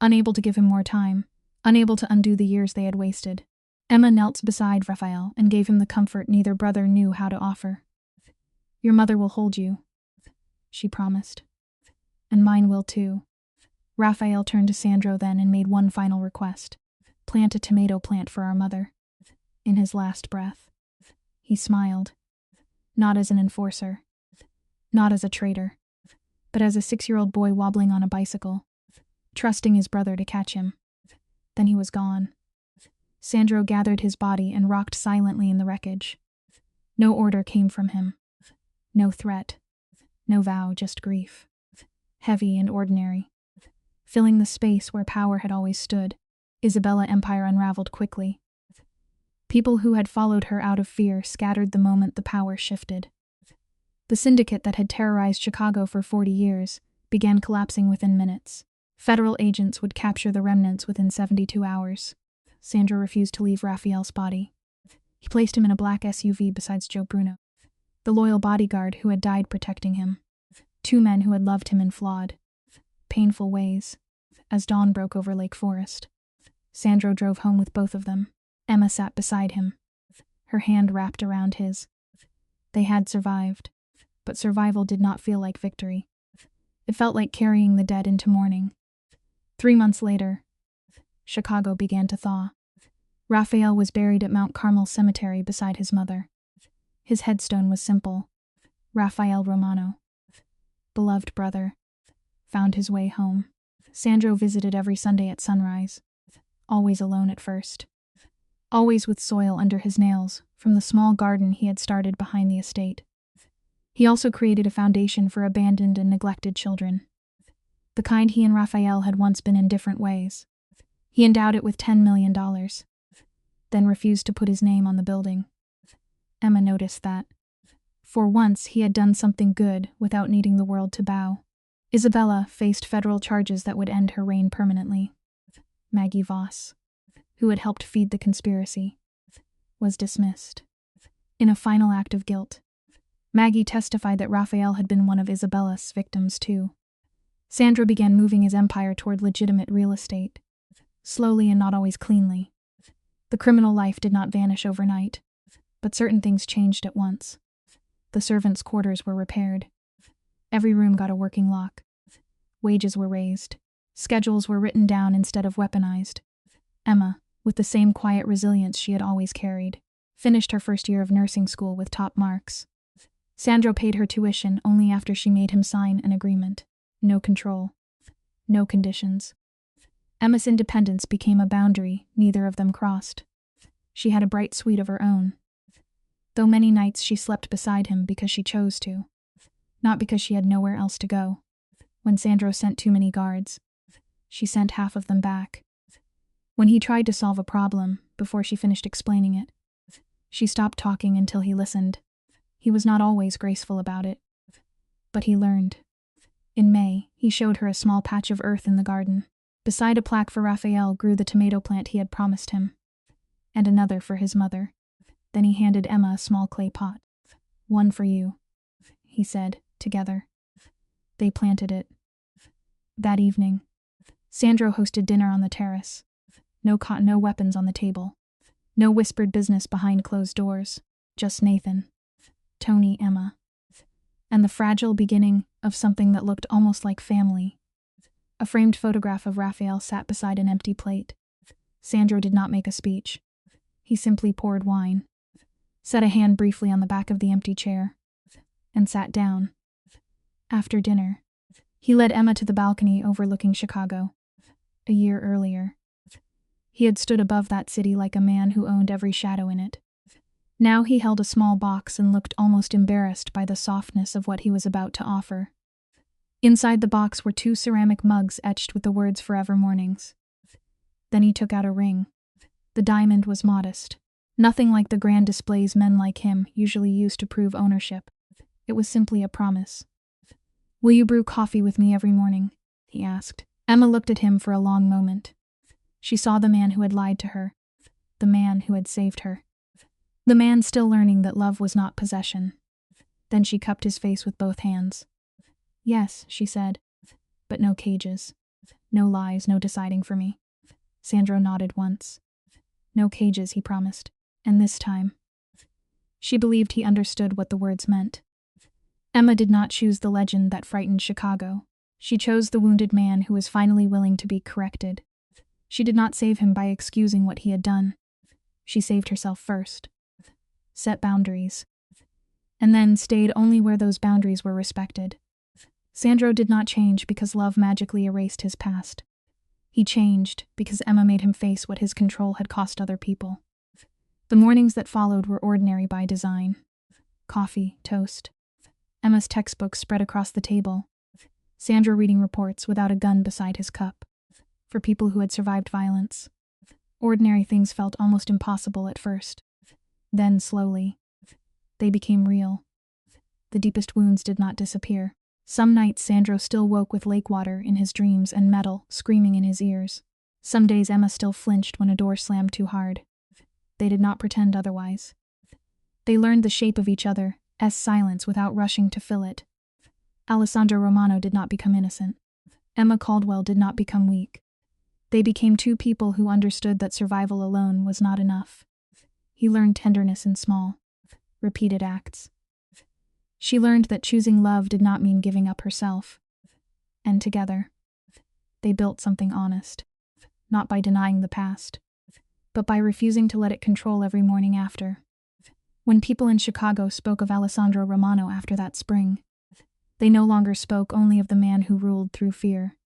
unable to give him more time, unable to undo the years they had wasted. Emma knelt beside Raphael and gave him the comfort neither brother knew how to offer. "Your mother will hold you," she promised. "And mine will too." Raphael turned to Sandro then and made one final request. "Plant a tomato plant for our mother." In his last breath, he smiled, not as an enforcer, not as a traitor, but as a 6-year-old boy wobbling on a bicycle, trusting his brother to catch him. Then he was gone. Sandro gathered his body and rocked silently in the wreckage. No order came from him. No threat. No vow, just grief. Heavy and ordinary. Filling the space where power had always stood, Isabella Empire unraveled quickly. People who had followed her out of fear scattered the moment the power shifted. The syndicate that had terrorized Chicago for 40 years began collapsing within minutes. Federal agents would capture the remnants within 72 hours. Sandro refused to leave Raphael's body. He placed him in a black SUV beside Joe Bruno, the loyal bodyguard who had died protecting him. 2 men who had loved him in flawed, painful ways. As dawn broke over Lake Forest, Sandro drove home with both of them. Emma sat beside him, her hand wrapped around his. They had survived, but survival did not feel like victory. It felt like carrying the dead into mourning. 3 months later, Chicago began to thaw. Raphael was buried at Mount Carmel Cemetery beside his mother. His headstone was simple. Raphael Romano, beloved brother, found his way home. Sandro visited every Sunday at sunrise, always alone at first, always with soil under his nails from the small garden he had started behind the estate. He also created a foundation for abandoned and neglected children, the kind he and Raphael had once been in different ways. He endowed it with $10 million, then refused to put his name on the building. Emma noticed that. For once, he had done something good without needing the world to bow. Isabella faced federal charges that would end her reign permanently. Maggie Voss, who had helped feed the conspiracy, was dismissed. In a final act of guilt, Maggie testified that Raphael had been one of Isabella's victims too. Sandro began moving his empire toward legitimate real estate, slowly and not always cleanly. The criminal life did not vanish overnight, but certain things changed at once. The servants' quarters were repaired. Every room got a working lock. Wages were raised. Schedules were written down instead of weaponized. Emma, with the same quiet resilience she had always carried, finished her first year of nursing school with top marks. Sandro paid her tuition only after she made him sign an agreement. No control. No conditions. Emma's independence became a boundary neither of them crossed. She had a bright suite of her own, though many nights she slept beside him because she chose to, not because she had nowhere else to go. When Sandro sent too many guards, she sent half of them back. When he tried to solve a problem before she finished explaining it, she stopped talking until he listened. He was not always graceful about it, but he learned. In May, he showed her a small patch of earth in the garden. Beside a plaque for Raphael grew the tomato plant he had promised him, and another for his mother. Then he handed Emma a small clay pot. "One for you," he said, together. They planted it. That evening, Sandro hosted dinner on the terrace. No weapons on the table. No whispered business behind closed doors. Just Nathan, Tony, Emma, and the fragile beginning of something that looked almost like family. A framed photograph of Raphael sat beside an empty plate. Sandro did not make a speech. He simply poured wine, set a hand briefly on the back of the empty chair. and sat down. After dinner, he led Emma to the balcony overlooking Chicago. A year earlier, he had stood above that city like a man who owned every shadow in it. Now he held a small box and looked almost embarrassed by the softness of what he was about to offer. Inside the box were 2 ceramic mugs etched with the words "Forever Mornings." Then he took out a ring. The diamond was modest, nothing like the grand displays men like him usually use to prove ownership. It was simply a promise. "Will you brew coffee with me every morning?" he asked. Emma looked at him for a long moment. She saw the man who had lied to her, the man who had saved her, the man still learning that love was not possession. Then she cupped his face with both hands. "Yes," she said, "but no cages. No lies, no deciding for me." Sandro nodded once. "No cages," he promised, and this time. She believed he understood what the words meant. Emma did not choose the legend that frightened Chicago. She chose the wounded man who was finally willing to be corrected. She did not save him by excusing what he had done. She saved herself first. Set boundaries. And then stayed only where those boundaries were respected. Sandro did not change because love magically erased his past. He changed because Emma made him face what his control had cost other people. The mornings that followed were ordinary by design. Coffee, toast. Emma's textbook spread across the table. Sandro reading reports without a gun beside his cup. For people who had survived violence. Ordinary things felt almost impossible at first. Then, slowly, they became real. The deepest wounds did not disappear. Some nights Sandro still woke with lake water in his dreams and metal screaming in his ears. Some days Emma still flinched when a door slammed too hard. They did not pretend otherwise. They learned the shape of each other's silence without rushing to fill it. Alessandro Romano did not become innocent. Emma Caldwell did not become weak. They became 2 people who understood that survival alone was not enough. He learned tenderness in small, repeated acts. She learned that choosing love did not mean giving up herself. And together, they built something honest, not by denying the past, but by refusing to let it control every morning after. When people in Chicago spoke of Alessandro Romano after that spring, they no longer spoke only of the man who ruled through fear.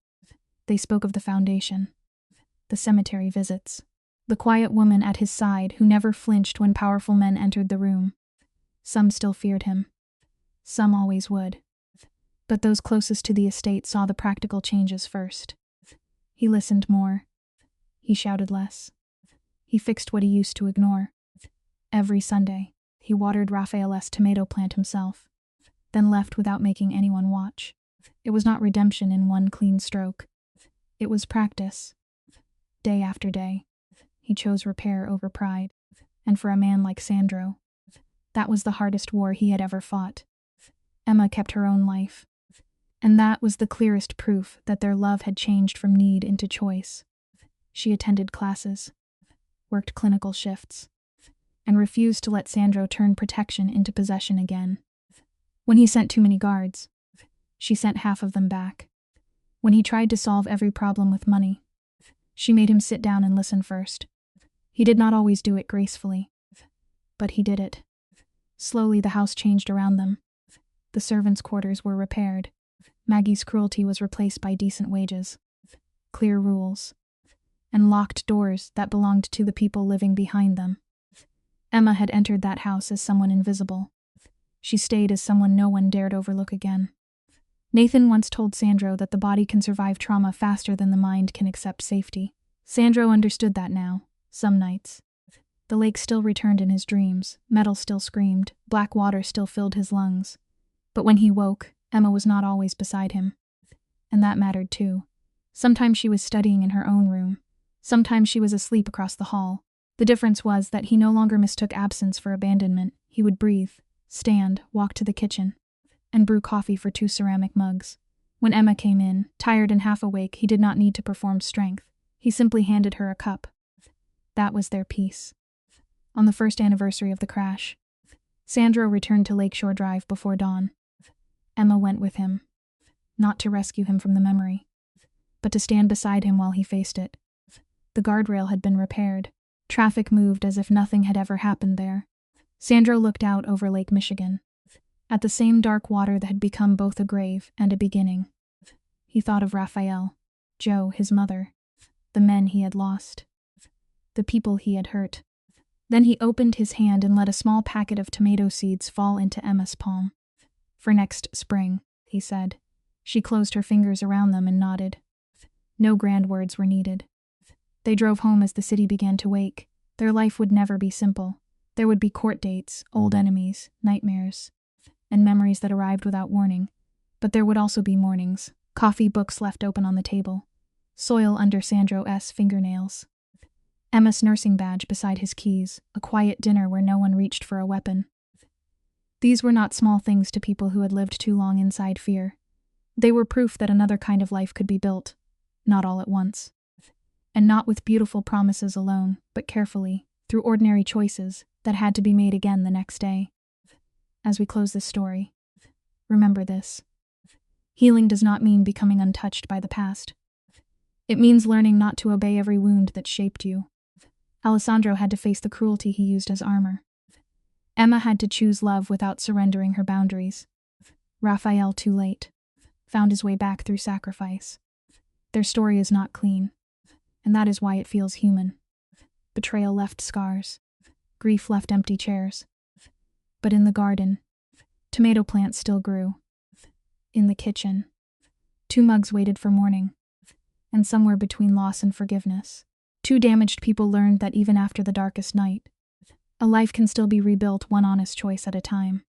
They spoke of the foundation, the cemetery visits, the quiet woman at his side who never flinched when powerful men entered the room. Some still feared him. Some always would. But those closest to the estate saw the practical changes first. He listened more. He shouted less. He fixed what he used to ignore. Every Sunday, he watered Raphael's tomato plant himself, then left without making anyone watch. It was not redemption in one clean stroke. It was practice. Day after day, he chose repair over pride. And for a man like Sandro, that was the hardest war he had ever fought. Emma kept her own life. And that was the clearest proof that their love had changed from need into choice. She attended classes, worked clinical shifts, and refused to let Sandro turn protection into possession again. When he sent too many guards, she sent half of them back. When he tried to solve every problem with money, she made him sit down and listen first. He did not always do it gracefully, but he did it. Slowly the house changed around them. The servants' quarters were repaired. Maggie's cruelty was replaced by decent wages, clear rules, and locked doors that belonged to the people living behind them. Emma had entered that house as someone invisible. She stayed as someone no one dared overlook again. Nathan once told Sandro that the body can survive trauma faster than the mind can accept safety. Sandro understood that now, some nights. The lake still returned in his dreams, metal still screamed, black water still filled his lungs. But when he woke, Emma was not always beside him. And that mattered too. Sometimes she was studying in her own room. Sometimes she was asleep across the hall. The difference was that he no longer mistook absence for abandonment. He would breathe, stand, walk to the kitchen, and brew coffee for 2 ceramic mugs. When Emma came in, tired and half awake, he did not need to perform strength. He simply handed her a cup. That was their peace. On the first anniversary of the crash, Sandro returned to Lakeshore Drive before dawn. Emma went with him, not to rescue him from the memory, but to stand beside him while he faced it. The guardrail had been repaired. Traffic moved as if nothing had ever happened there. Sandro looked out over Lake Michigan. at the same dark water that had become both a grave and a beginning. He thought of Raphael, Joe, his mother, the men he had lost, the people he had hurt. Then he opened his hand and let a small packet of tomato seeds fall into Emma's palm. "For next spring," he said. She closed her fingers around them and nodded. No grand words were needed. They drove home as the city began to wake. Their life would never be simple. There would be court dates, old enemies, nightmares, and memories that arrived without warning. But there would also be mornings, coffee, books left open on the table, soil under Sandro's fingernails, Emma's nursing badge beside his keys, a quiet dinner where no one reached for a weapon. These were not small things to people who had lived too long inside fear. They were proof that another kind of life could be built, not all at once. And not with beautiful promises alone, but carefully, through ordinary choices that had to be made again the next day. As we close this story, remember this. Healing does not mean becoming untouched by the past. It means learning not to obey every wound that shaped you. Alessandro had to face the cruelty he used as armor. Emma had to choose love without surrendering her boundaries. Raphael, too late, found his way back through sacrifice. Their story is not clean, and that is why it feels human. Betrayal left scars. Grief left empty chairs. But in the garden, tomato plants still grew. In the kitchen, 2 mugs waited for morning. And somewhere between loss and forgiveness, 2 damaged people learned that even after the darkest night, a life can still be rebuilt one honest choice at a time.